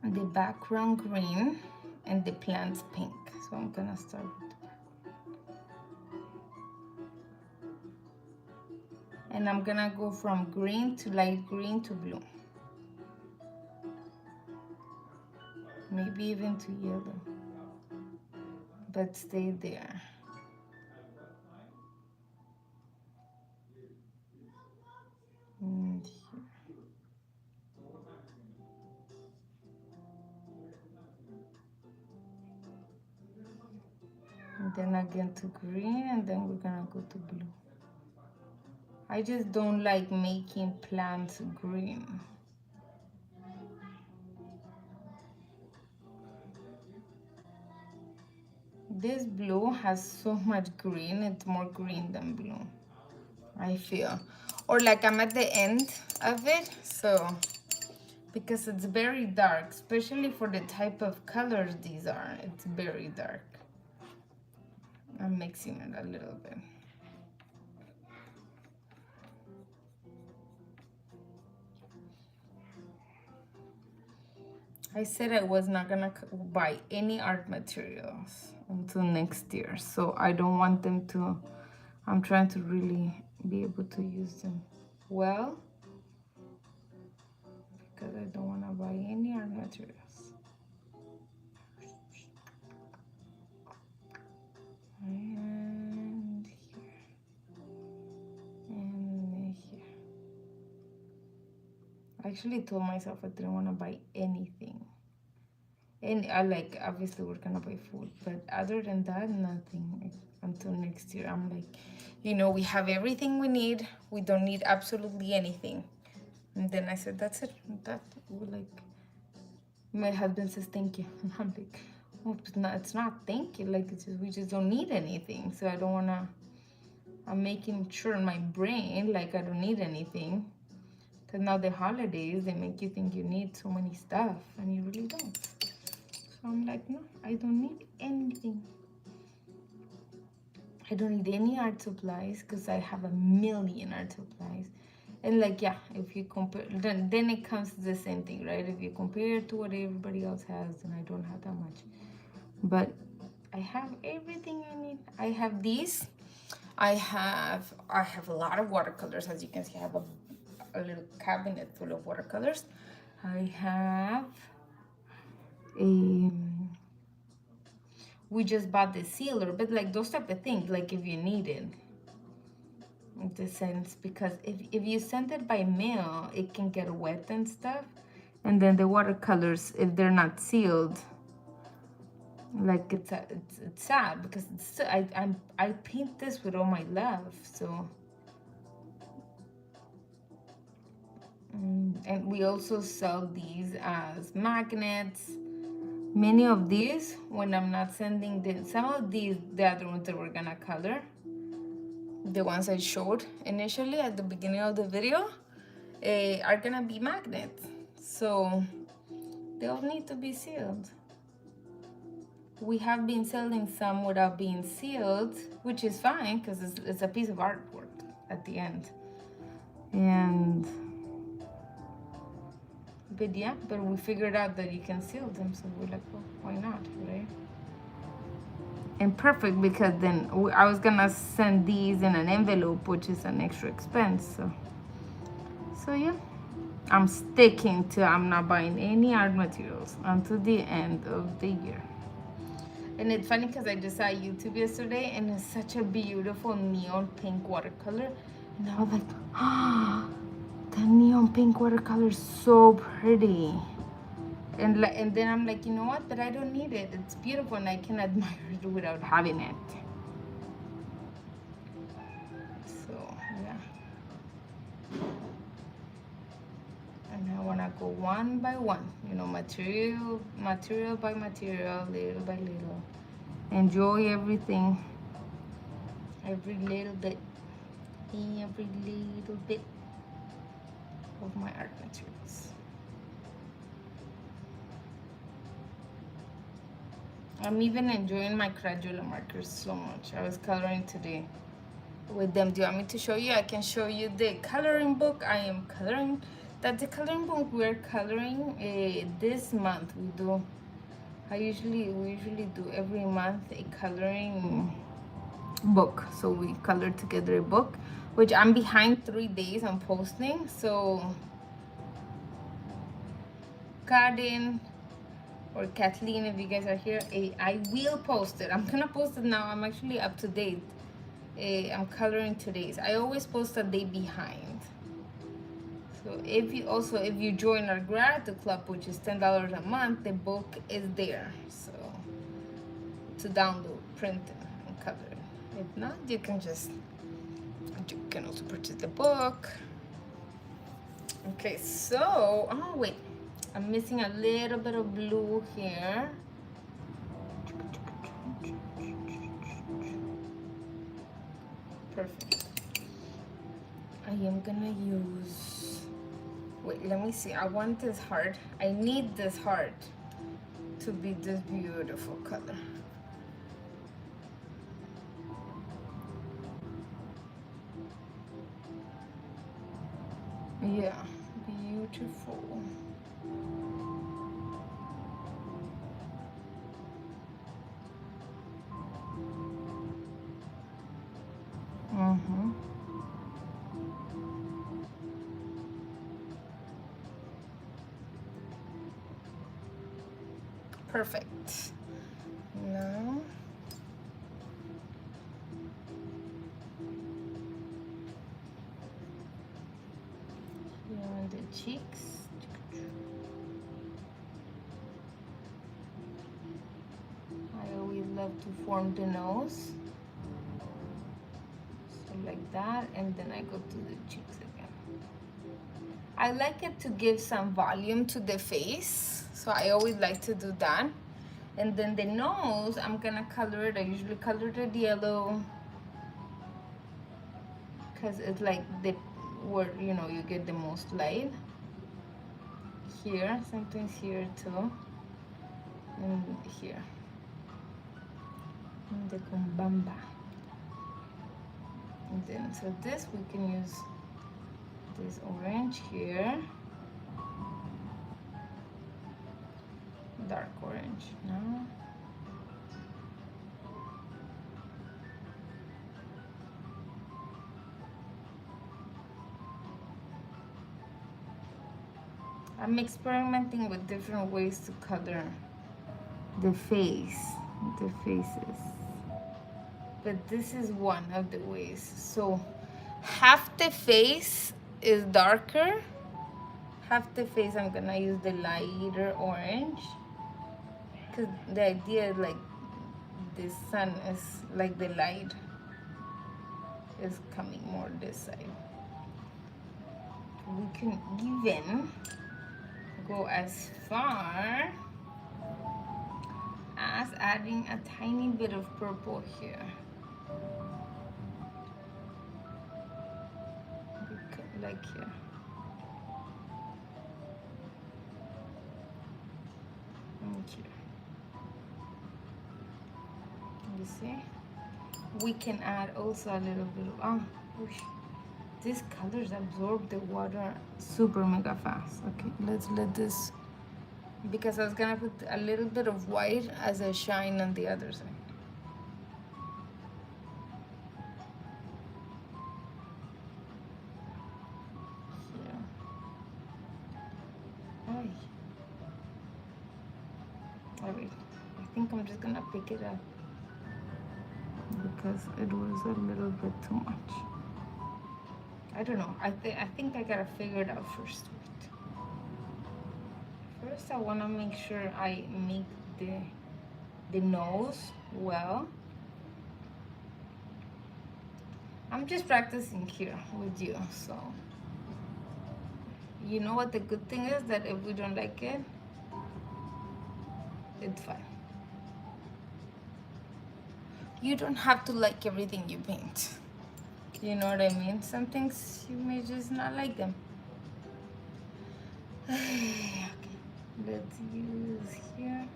the background green and the plants pink. So I'm gonna start with the back. And I'm gonna go from green to light green to blue. Maybe even to yellow. But stay there. And here. And then again to green, and then we're gonna go to blue. I just don't like making plants green. This blue has so much green, it's more green than blue, I feel. Or like I'm at the end of it, so, because it's very dark, especially for the type of colors these are, it's very dark. I'm mixing it a little bit. I said I was not gonna buy any art materials until next year, so I don't want them to, I'm trying to really be able to use them well, because I don't want to buy any art materials. I actually told myself I didn't want to buy anything. And I like, obviously we're gonna buy food, but other than that, nothing until next year. I'm like, you know, we have everything we need. We don't need absolutely anything. And then I said, that's it. That we're like, my husband says thank you. And I'm like, oh, it's not thank you. Like, it's just, we just don't need anything. So I don't wanna. I'm making sure in my brain like I don't need anything. Cause now the holidays, they make you think you need so many stuff, and you really don't. So I'm like, no, I don't need anything. I don't need any art supplies because I have a million art supplies. And like, yeah, if you compare, then it comes to the same thing, right? If you compare it to what everybody else has, then I don't have that much. But I have everything I need. I have these. I have a lot of watercolors. As you can see, I have a little cabinet full of watercolors. I have a, we just bought the sealer, but like those type of things, like if you need it, in the sense, because if you send it by mail, it can get wet and stuff, and then the watercolors, if they're not sealed, like it's sad because I paint this with all my love. So and we also sell these as magnets. Many of these, when I'm not sending some of these, the other ones that we're gonna color, the ones I showed initially at the beginning of the video, are gonna be magnets. So they'll need to be sealed. We have been selling some without being sealed, which is fine because it's a piece of artwork at the end. And but yeah, but we figured out that you can seal them, so we're like, well, why not, right? And perfect, because then I was gonna send these in an envelope, which is an extra expense. So yeah, I'm sticking to I'm not buying any art materials until the end of the year. And it's funny because I just saw YouTube yesterday, and it's such a beautiful neon pink watercolor, and I was like, ah, the neon pink watercolor is so pretty. And then I'm like, you know what? But I don't need it. It's beautiful, and I can admire it without having it. So yeah. And I wanna go one by one, you know, material by material, little by little. Enjoy everything, every little bit of my art materials. I'm even enjoying my Crayola markers so much. I was coloring today with them. Do you want me to show you? I can show you the coloring book I am coloring. That's the coloring book we're coloring this month. We usually do every month a coloring book. So we color together a book, which I'm behind 3 days on posting. So Kaden or Kathleen, if you guys are here, I will post it. I'm gonna post it now. I'm actually up to date. I'm coloring today's. I always post a day behind. So if you join our gratitude club, which is $10 a month, the book is there. So to download, print it, and color it. If not, you can also purchase the book. Okay, so oh wait, I'm missing a little bit of blue here. Perfect. I am gonna use, wait, let me see. I want this heart. I need this heart to be this beautiful color. Yeah, beautiful. Mm-hmm. Perfect. Now, you want the cheeks. I always love to form the nose. So like that, and then I go to the cheeks again. I like it to give some volume to the face, so I always like to do that. And then the nose, I'm gonna color it. I usually color it yellow because it's like the where you get the most light. Here, sometimes here too, and here. And the kumbamba. And then so this we can use this orange here, dark orange now. I'm experimenting with different ways to color the faces. But this is one of the ways. So half the face is darker, half the face I'm gonna use the lighter orange. Because the idea is like the sun is like the light is coming more this side. We can even go as far as adding a tiny bit of purple here. Like here. And here. You see? We can add also a little bit of, these colors absorb the water super mega fast. Okay, let's let this, because I was gonna put a little bit of white as a shine on the other side. Here. Ay. Oh wait, I think I'm just gonna pick it up because it was a little bit too much. I don't know. I think I gotta figure it out first. First, I wanna make sure I make the nose well. I'm just practicing here with you, so you know what the good thing is, that if we don't like it, it's fine. You don't have to like everything you paint. You know what I mean? Some things you may just not like them. Okay, let's use here.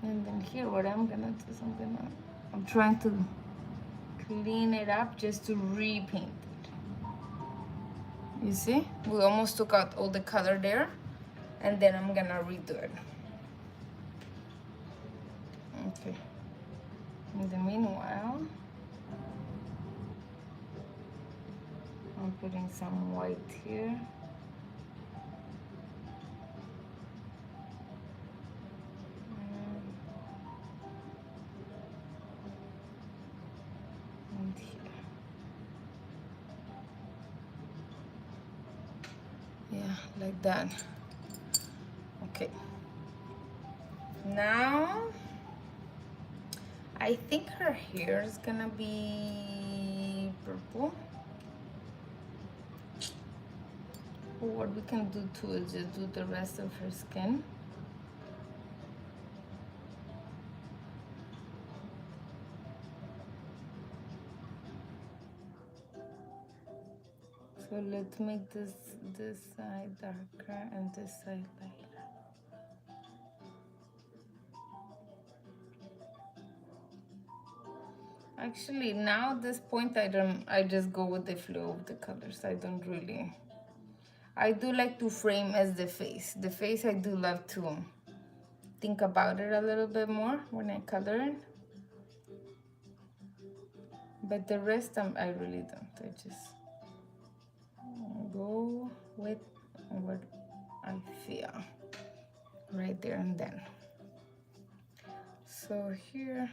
And then here, what I'm gonna do is I'm trying to clean it up just to repaint it. You see? We almost took out all the color there, and then I'm gonna redo it. Okay. In the meanwhile, I'm putting some white here. And here. Yeah, like that. Okay. Now, I think her hair is gonna be purple. Or what we can do too is just do the rest of her skin. So let's make this side darker and this side lighter. Actually, now at this point, I just go with the flow of the colors. I do like to frame as the face. The face, I do love to think about it a little bit more when I color it. But the rest, I really don't. I just go with what I feel right there and then. So here,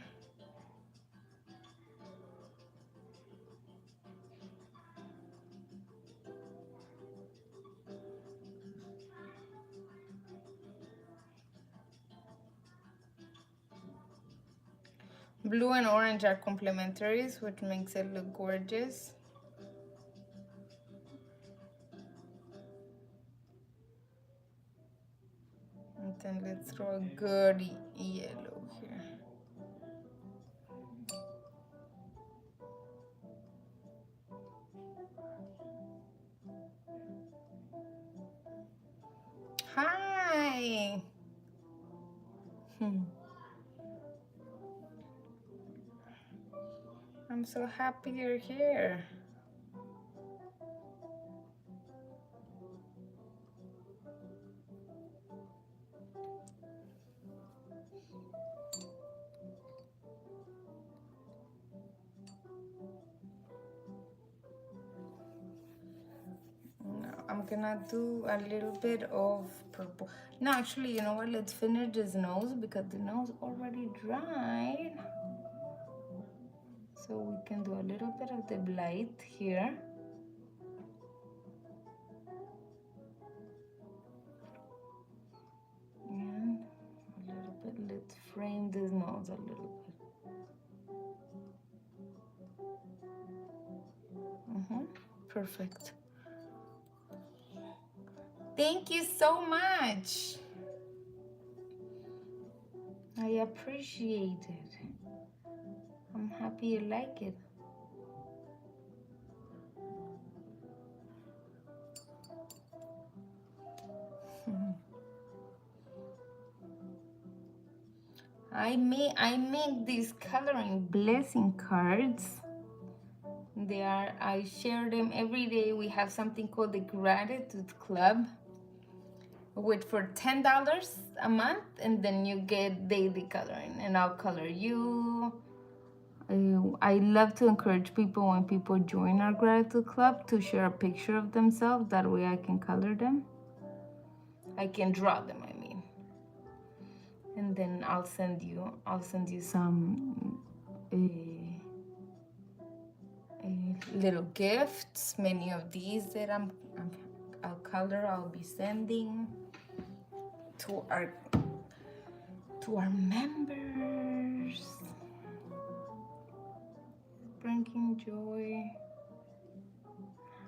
blue and orange are complementaries, which makes it look gorgeous. And then let's throw a good yellow here. Hi. I'm so happy you're here. Now I'm gonna do a little bit of purple. No, actually, you know what? Let's finish this nose because the nose already dried. So we can do a little bit of the light here. And a little bit, let's frame this nose a little bit. Perfect. Thank you so much. I appreciate it. I'm happy you like it. I make these coloring blessing cards. I share them every day. We have something called the Gratitude Club, which for $10 a month, and then you get daily coloring, and I'll color you. I love to encourage people when people join our Gratitude Club to share a picture of themselves. That way I can color them. I can draw them, I mean. And then I'll send you some little gifts. Many of these that I'll be sending to our members, bringing joy,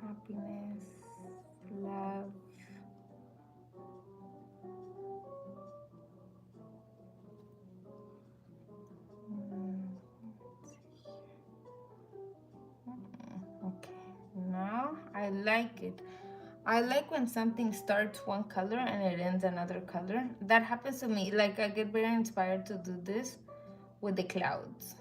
happiness, love. Okay, now I like it. I like when something starts one color and it ends another color. That happens to me. Like, I get very inspired to do this with the clouds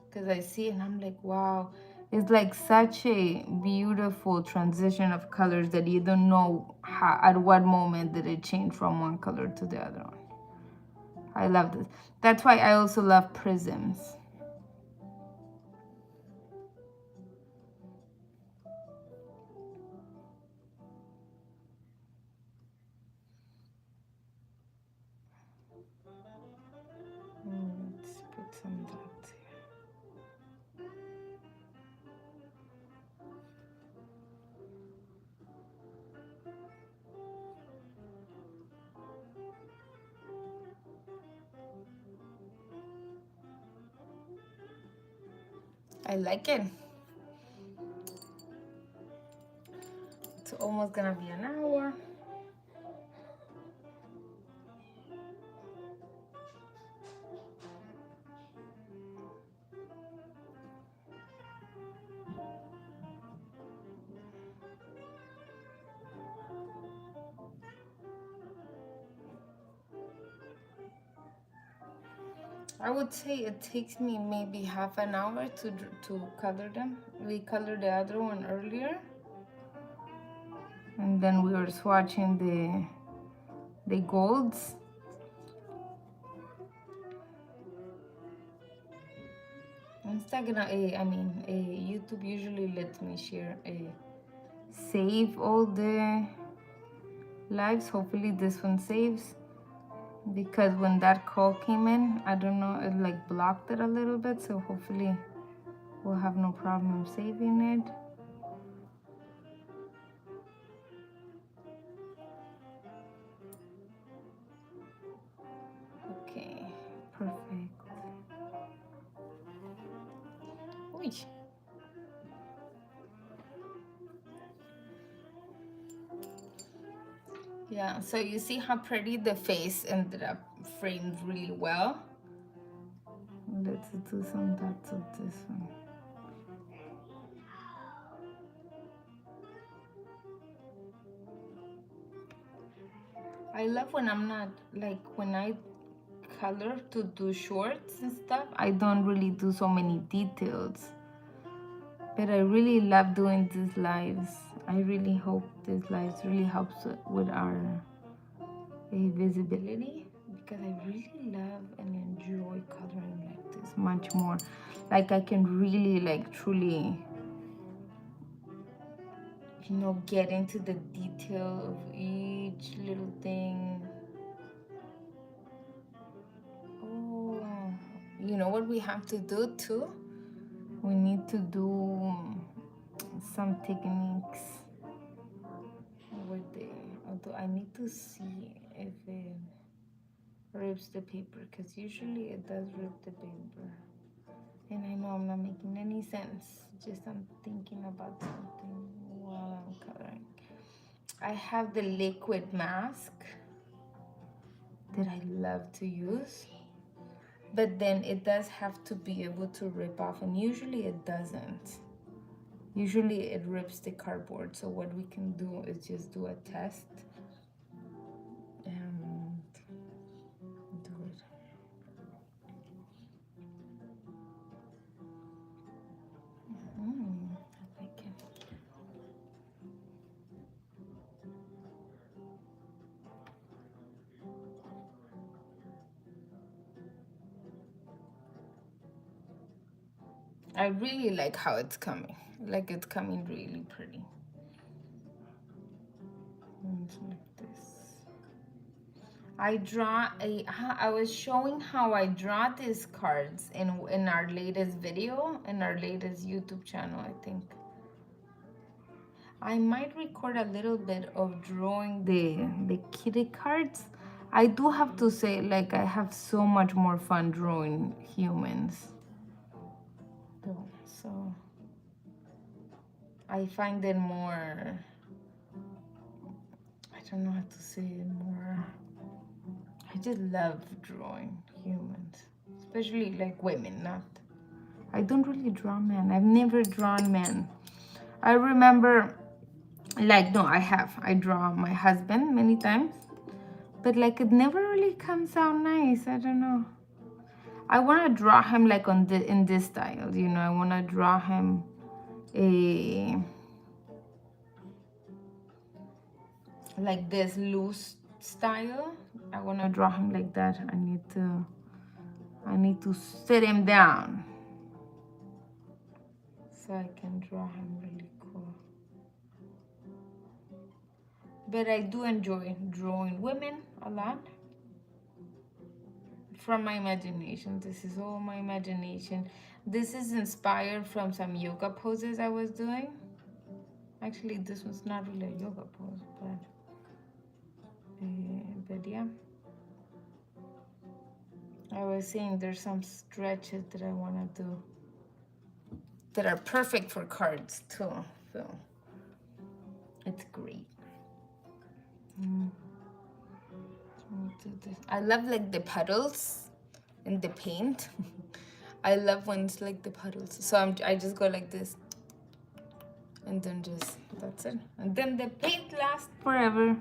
because I see it and I'm like, wow. It's like such a beautiful transition of colors that you don't know at what moment did it change from one color to the other one. I love this. That's why I also love prisms. Let's put some dots here. I like it. It's almost gonna be an hour. I would say it takes me maybe half an hour to color them. We colored the other one earlier, and then we were swatching the golds. Instagram, YouTube usually lets me save all the lives. Hopefully this one saves. because when that call came in, I don't know, it like blocked it a little bit, so hopefully we'll have no problem saving it. Okay, perfect. Uy. Yeah, so you see how pretty the face ended up framed really well. Let's do some dots of this one. I love when I'm not, like when I color to do shorts and stuff, I don't really do so many details. But I really love doing these lives. I really hope these lives really helps with our visibility, because I really love and enjoy coloring like this much more. Like I can really like truly, you know, get into the detail of each little thing. Oh, you know what we have to do too? We need to do some techniques with the, although I need to see if it rips the paper, because usually it does rip the paper. And I know I'm not making any sense, just I'm thinking about something while I'm coloring. I have the liquid mask that I love to use, but then it does have to be able to rip off, and usually it doesn't. Usually it rips the cardboard, so what we can do is just do a test and do it. I like it. I really like how it's coming. Like it's coming really pretty. And like this. I was showing how I draw these cards in our latest video, in our latest YouTube channel, I think. I might record a little bit of drawing the kitty cards. I do have to say, like, I have so much more fun drawing humans. So I find it more, I don't know how to say it more. I just love drawing humans, especially like women, not. I don't really draw men. I've never drawn men. I remember, like, no, I have. I draw my husband many times, but like it never really comes out nice. I don't know. I want to draw him like in this style, you know. I want to draw him a like this loose style. I want to draw him like that. I need to sit him down so I can draw him really cool. But I do enjoy drawing women a lot. From my imagination. This is all my imagination. This is inspired from some yoga poses I was doing. Actually, this was not really a yoga pose, but yeah. I was saying there's some stretches that I want to do that are perfect for cards too. So it's great. I love like the puddles in the paint. I love when it's like the puddles. So I just go like this, and then just that's it. And then the paint lasts forever.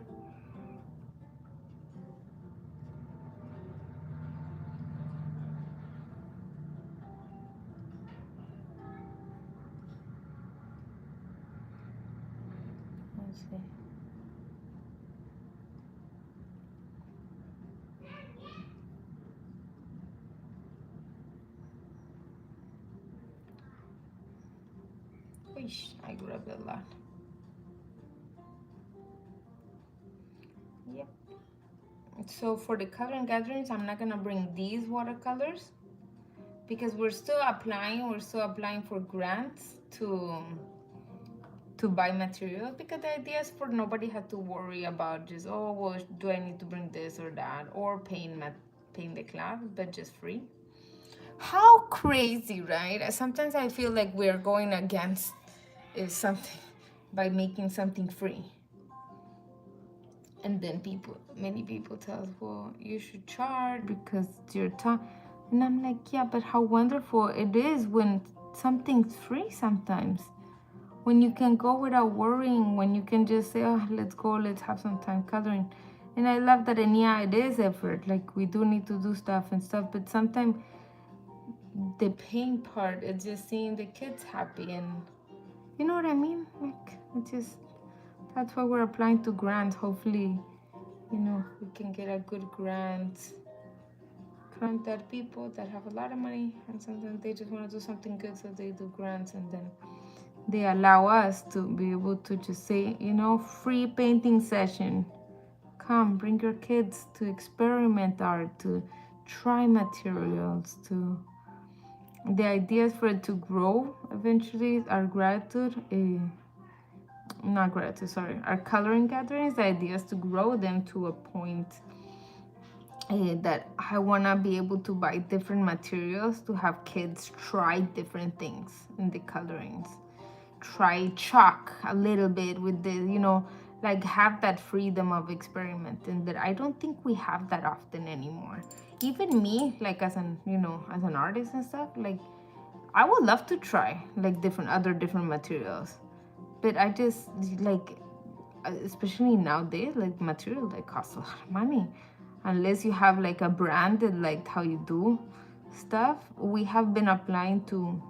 Let's see. Wish I grabbed a lot. Yep. So for the coloring gatherings, I'm not gonna bring these watercolors because we're still applying. We're still applying for grants to buy materials, because the idea is for nobody had to worry about just, oh well, do I need to bring this or that, or paying the class, but just free. How crazy, right? Sometimes I feel like we're going against something by making something free. And then many people tell us, well, you should charge because it's your time. And I'm like, yeah, but how wonderful it is when something's free sometimes. When you can go without worrying, when you can just say, oh, let's go, let's have some time coloring. And I love that, and yeah, it is effort. Like, we do need to do stuff and stuff, but sometimes the pain part is just seeing the kids happy, and you know what I mean? Like, it's just, that's why we're applying to grants. Hopefully, you know, we can get a good grant that people that have a lot of money and sometimes they just want to do something good, so they do grants, and then they allow us to be able to just say, you know, free painting session. Come, bring your kids to experiment art, to try materials, to the ideas for it to grow eventually. Our gratitude, not gratitude, sorry, our coloring gatherings, the ideas to grow them to a point that I want to be able to buy different materials to have kids try different things in the colorings. Try chalk a little bit with the, you know, like have that freedom of experimenting that I don't think we have that often anymore. Even me, like as an, you know, as an artist and stuff, like I would love to try like different materials, but I just like, especially nowadays, like material that costs a lot of money, unless you have like a brand that like how you do stuff. We have been applying to,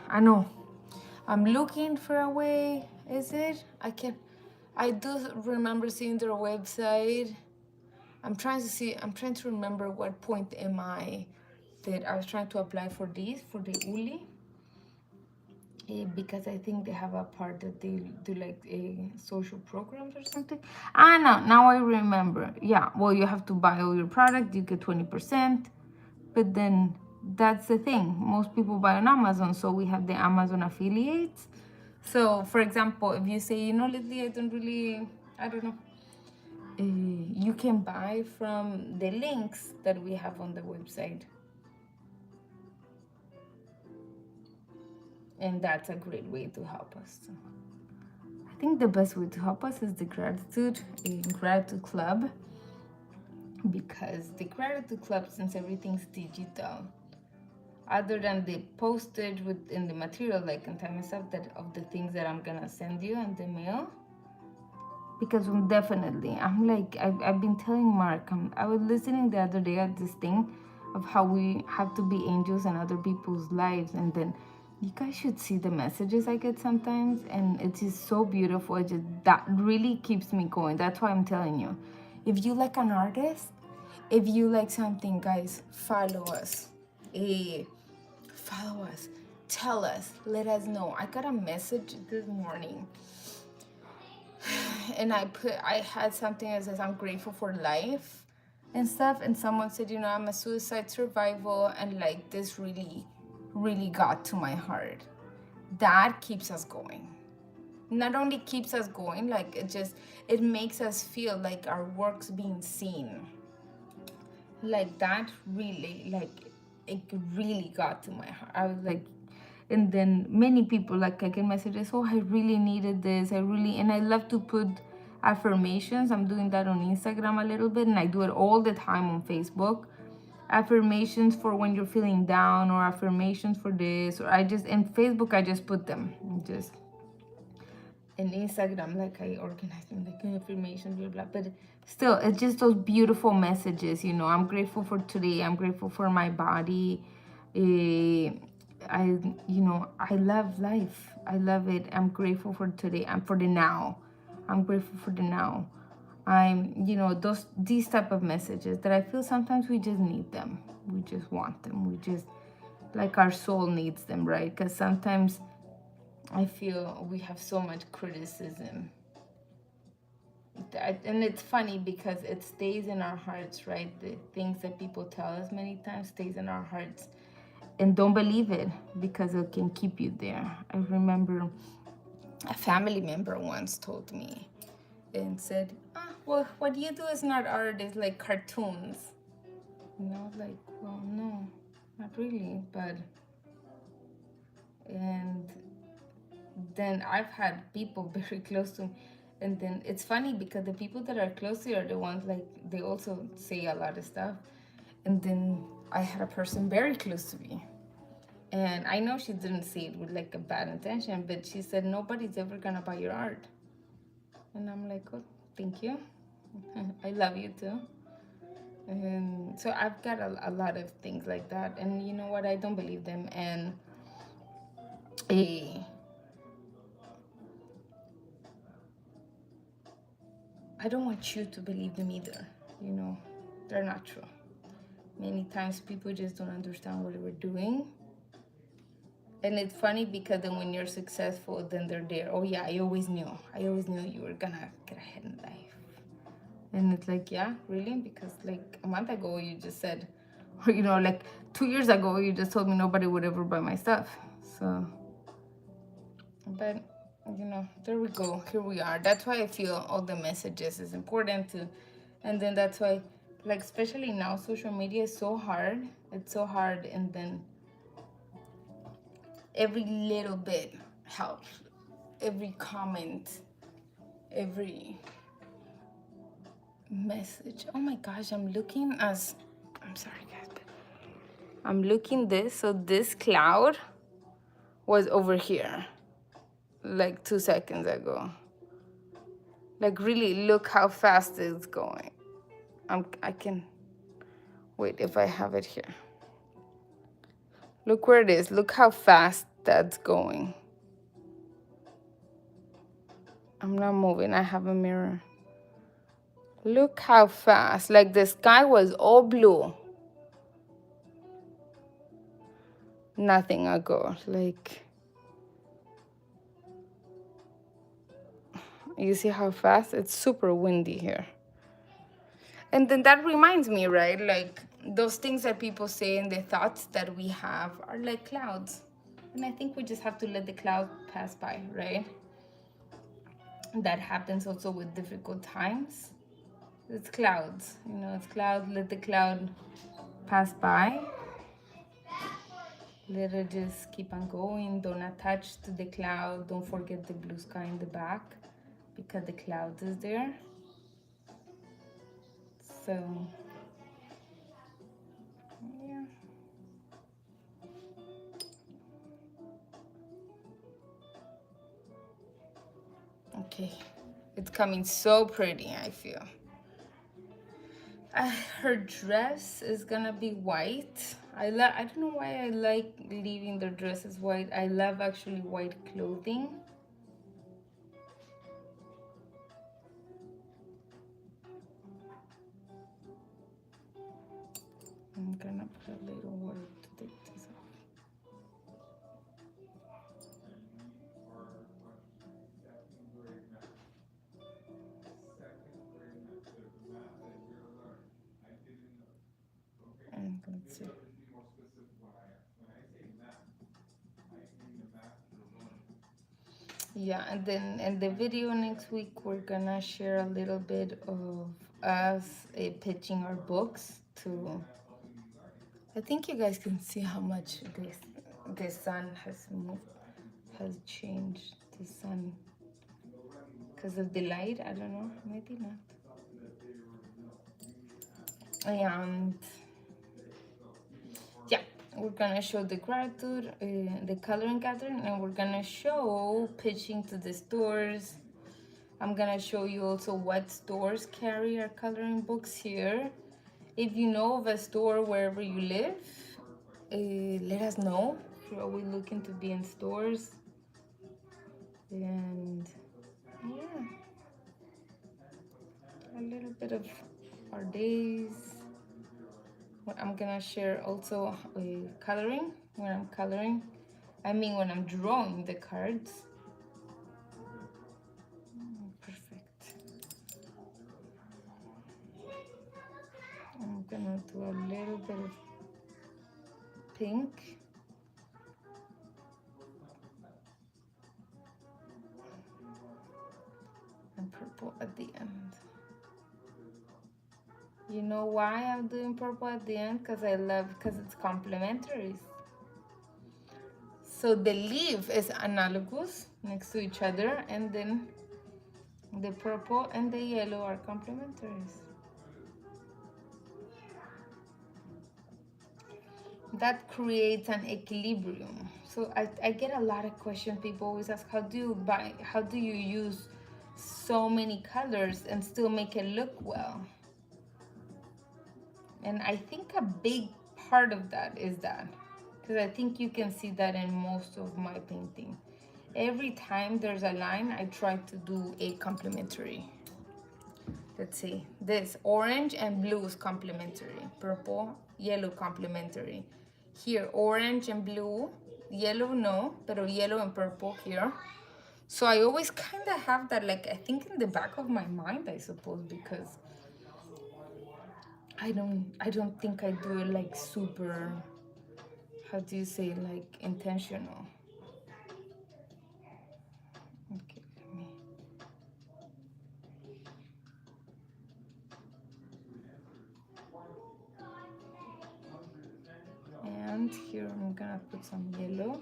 I know, I'm looking for a way. Is it? I do remember seeing their website. I'm trying to remember what point am I that I was trying to apply for these, for the Uli. Because I think they have a part that they do like social programs or something. Ah, no, now I remember. Yeah, well, you have to buy all your product, you get 20%. But then that's the thing. Most people buy on Amazon, so we have the Amazon affiliates. So, for example, if you say, you know, lately I don't know, you can buy from the links that we have on the website. And that's a great way to help us. So I think the best way to help us is the gratitude club, because the gratitude club, since everything's digital, other than the postage in the material, like in time and stuff, that of the things that I'm gonna send you in the mail, because I'm like, I've been telling Mark, I was listening the other day at this thing of how we have to be angels in other people's lives, and then you guys should see the messages I get sometimes, and it's just so beautiful. That really keeps me going. That's why I'm telling you, if you like an artist, if you like something, guys, follow us. Follow us, tell us, let us know. I got a message this morning, and I had something that says I'm grateful for life and stuff, and someone said, you know, I'm a suicide survivor, and like this really got to my heart. That keeps us going. Not only keeps us going, like it makes us feel like our work's being seen. Like that really, like it really got to my heart. I was like, and then many people, like I get messages, oh, I really needed this, and I love to put affirmations. I'm doing that on Instagram a little bit, and I do it all the time on Facebook. Affirmations for when you're feeling down, or affirmations for this, or in Facebook I just put them, just in Instagram, like I organize them, like information, blah blah. But still, it's just those beautiful messages. You know, I'm grateful for today. I'm grateful for my body. I love life. I love it. I'm grateful for today. I'm for the now. I'm grateful for the now. These type of messages that I feel sometimes we just need them. We just want them. We just, like, our soul needs them, right? Because sometimes I feel we have so much criticism And it's funny because it stays in our hearts, right? The things that people tell us many times stays in our hearts. And don't believe it because it can keep you there. I remember a family member once told me and said, well, what you do is not art, it's like cartoons. And I was like, well, no, not really. But, and then I've had people very close to me. And then it's funny because the people that are close to you are the ones, like, they also say a lot of stuff. And then I had a person very close to me. And I know she didn't say it with like a bad intention, but she said, nobody's ever gonna buy your art. And I'm like, oh, thank you. I love you too. And so I've got a lot of things like that. And you know what? I don't believe them. And eh, I don't want you to believe them either. You know, they're not true. Many times people just don't understand what we're doing. And it's funny because then when you're successful, then they're there. Oh yeah, I always knew. I always knew you were gonna get ahead in life. And it's like, yeah, really? Because like a month ago you just said, or you know, like 2 years ago you just told me nobody would ever buy my stuff. So, but you know, there we go. Here we are. That's why I feel all the messages is important to, and then that's why, like especially now, social media is so hard. It's so hard, and then every little bit helps. Every comment, every message. Oh my gosh, I'm looking as, I'm sorry guys, but I'm looking this. So this cloud was over here like 2 seconds ago. Like really look how fast it's going. I can, wait if I have it here. Look where it is. Look how fast that's going. I'm not moving. I have a mirror. Look how fast. Like the sky was all blue. Nothing ago. Like, you see how fast? It's super windy here. And then that reminds me, right? Like those things that people say and the thoughts that we have are like clouds. And I think we just have to let the cloud pass by, right? That happens also with difficult times. It's clouds, you know, it's cloud, let the cloud pass by. Let it just keep on going. Don't attach to the cloud. Don't forget the blue sky in the back because the cloud is there. So, yeah. Okay. It's coming so pretty, I feel. Her dress is gonna be white. I don't know why I like leaving the dresses white. I love actually white clothing. I'm gonna put a little water to take this off. And let's see. Yeah, and then in the video next week, we're gonna share a little bit of us pitching our books to. I think you guys can see how much the sun has moved, has changed. The sun, because of the light. I don't know, maybe not. And yeah, we're gonna show the gratitude, the coloring gathering, and we're gonna show pitching to the stores. I'm gonna show you also what stores carry our coloring books here. If you know of a store wherever you live, let us know. We're always looking to be in stores. And yeah, a little bit of our days. I'm gonna share also coloring, when I'm coloring. I mean when I'm drawing the cards. Perfect. gonna do a little bit of pink. And purple at the end. You know why I'm doing purple at the end? Because it's complementary. So the leaf is analogous next to each other, and then the purple and the yellow are complementary. That creates an equilibrium. So I get a lot of questions. People always ask, how do you use so many colors and still make it look well? And I think a big part of that is that, because I think you can see that in most of my painting. Every time there's a line, I try to do a complementary. Let's see, this orange and blue is complementary. Purple, yellow complementary. Here, orange and blue, yellow no, but yellow and purple here. So I always kind of have that, like, I think in the back of my mind, I suppose, because I don't think I do it like super, how do you say, like intentional. Okay, let me. And here I'm gonna put some yellow.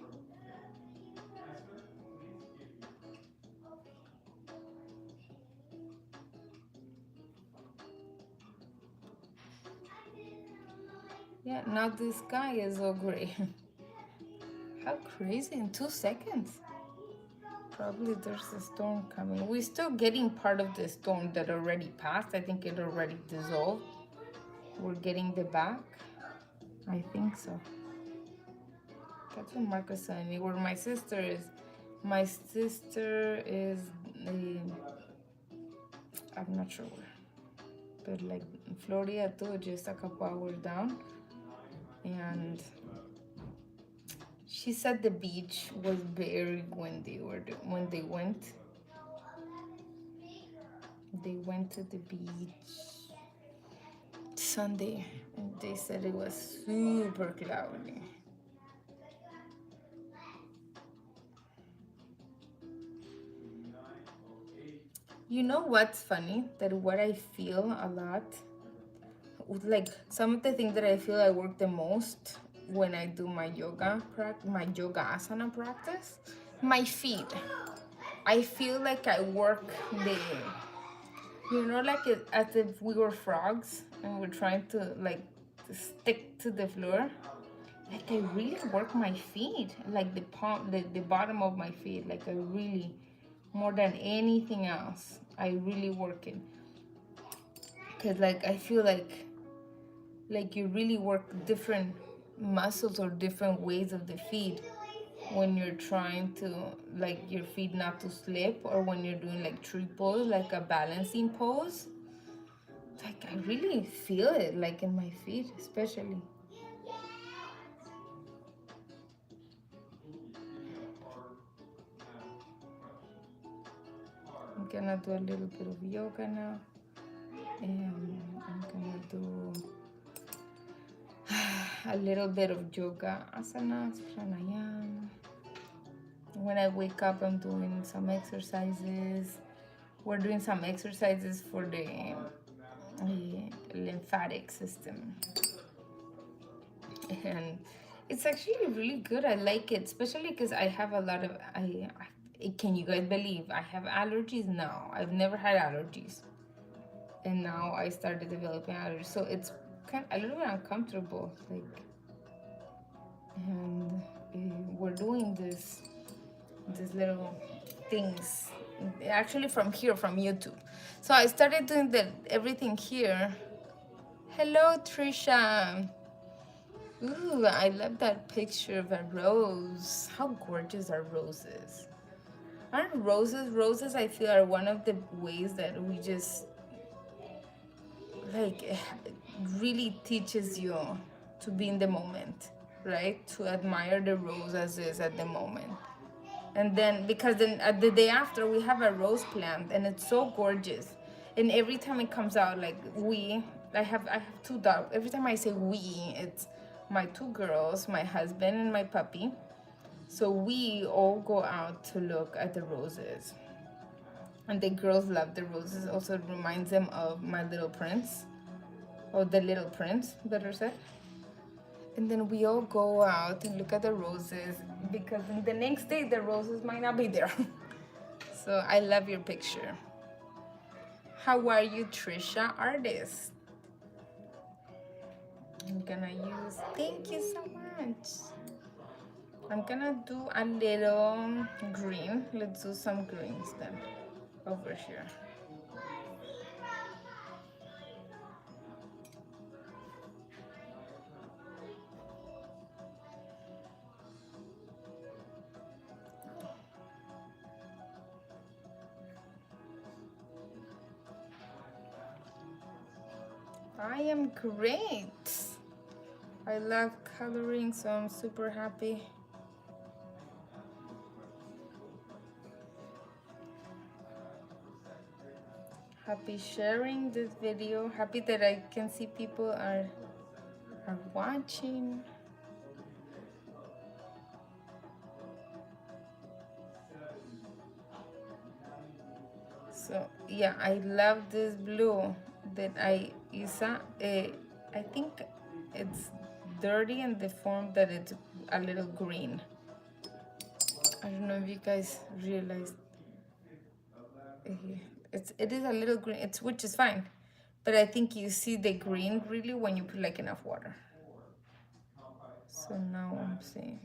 Yeah, now this sky is all gray. How crazy, in 2 seconds. Probably there's a storm coming. We're still getting part of the storm that already passed. I think it already dissolved. We're getting the back. I think so. That's what Marcus said me. Where my sister is. My sister is, I'm not sure where. But like in Florida too, just a couple hours down. And she said the beach was very windy when they went. They went to the beach Sunday, and they said it was super cloudy. You know what's funny? That what I feel a lot, like some of the things that I feel I work the most when I do my yoga asana practice, my feet. I feel like I work the, like as if we were frogs and we're trying to like to stick to the floor. Like I really work my feet, like the bottom of my feet. Like I really, more than anything else, I really work it. Cause like I feel like you really work different muscles or different ways of the feet when you're trying to, like, your feet not to slip, or when you're doing like tree pose, like a balancing pose. Like I really feel it, like in my feet especially. I'm gonna do a little bit of yoga now, and I'm gonna do a little bit of yoga asanas, pranayama. When I wake up, I'm doing some exercises. We're doing some exercises for the lymphatic system, and it's actually really good. I like it, especially because I have a lot of can you guys believe I have allergies now? I've never had allergies, and now I started developing allergies, so it's kind of a little bit uncomfortable, like. And we're doing these little things actually from YouTube. So I started doing everything here. Hello, Trisha. Ooh, I love that picture of a rose. How gorgeous are roses? Aren't roses, I feel, are one of the ways that we just, like, it really teaches you to be in the moment, right? To admire the rose as is at the moment. And then, because then the day after, we have a rose plant, and it's so gorgeous. And every time it comes out, like, I have two dogs. Every time I say we, it's my two girls, my husband, and my puppy. So we all go out to look at the roses. And the girls love the roses. Also, it reminds them of My Little Prince, or The Little Prince, better said. And then we all go out and look at the roses because then the next day the roses might not be there. So I love your picture. How are you, Trisha Artist? I'm gonna use, thank you so much. I'm gonna do a little green. Let's do some greens then over here. I am great. I love coloring, so I'm super happy. Happy sharing this video. Happy that I can see people are watching. So yeah, I love this blue that I use. I think it's dirty in the form that it's a little green. I don't know if you guys realize it is a little green. It's, which is fine, but I think you see the green really when you put like enough water. So now I'm seeing,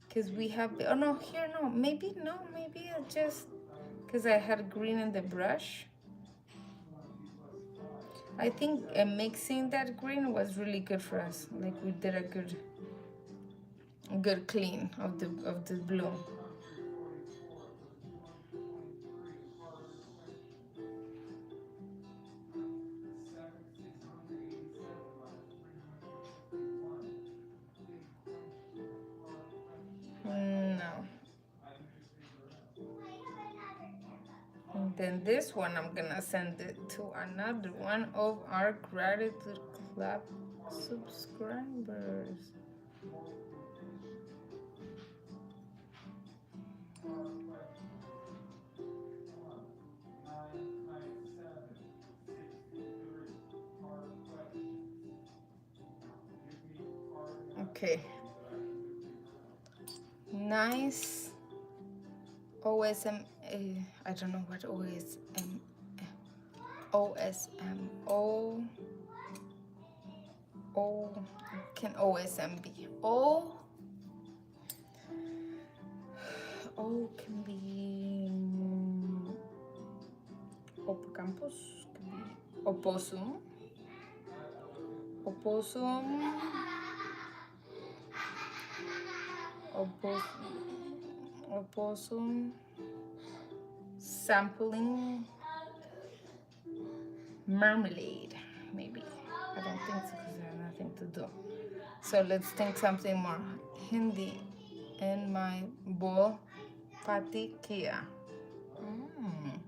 because we have, oh no, here, no, maybe it's just because I had green in the brush. I think mixing that green was really good for us. Like we did a good clean of the blue. No. And then this one, I'm gonna send it to another one of our Gratitude Club subscribers. Okay. Nice. OSM. I don't know what OSM. OSM. Can OSM be? O can be Opocampus. Can be opossum. Opossum. Opossum. Sampling. Marmalade, maybe. I don't think so because I have nothing to do. So let's think something more Hindi. In my bowl, pati kia. Mm.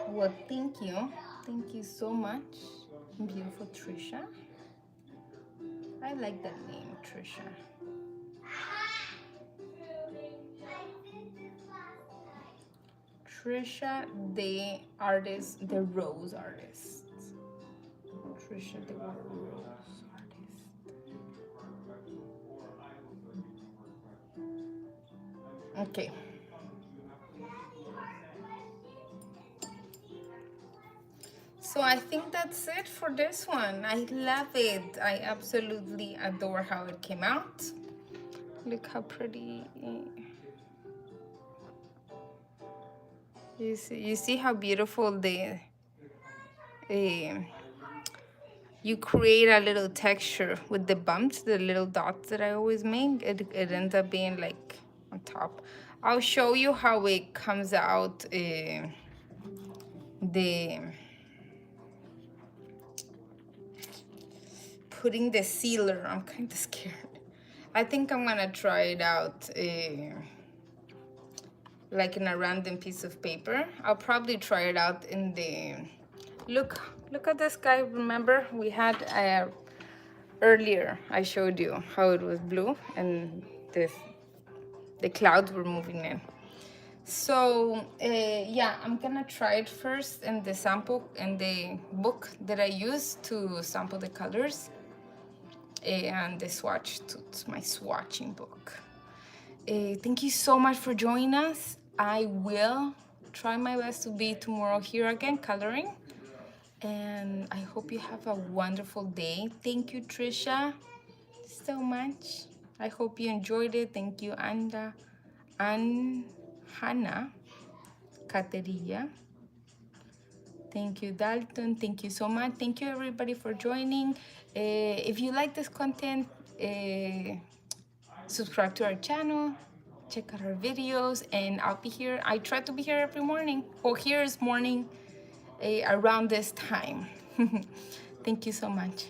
Well, thank you. Thank you so much, beautiful Trisha. I like that name, Trisha. Trisha, the artist, the rose artist. Trisha, the rose artist. Okay. So I think that's it for this one. I love it. I absolutely adore how it came out. Look how pretty. You see how beautiful you create a little texture with the bumps, the little dots that I always make. It ends up being like on top. I'll show you how it comes out. Putting the sealer, I'm kind of scared. I think I'm gonna try it out like in a random piece of paper. I'll probably try it out in the, look at the sky. Remember we had earlier I showed you how it was blue and the clouds were moving in. So yeah, I'm gonna try it first in the sample, in the book that I use to sample the colors, and the swatch, it's my swatching book. Thank you so much for joining us. I will try my best to be tomorrow here again coloring, and I hope you have a wonderful day. Thank you, Trisha, so much. I hope you enjoyed it. Thank you, Hannah, Katerina. Thank you, Dalton. Thank you so much. Thank you, everybody, for joining. If you like this content, subscribe to our channel, check out our videos, and I'll be here. I try to be here every morning. Well, here is morning around this time. Thank you so much.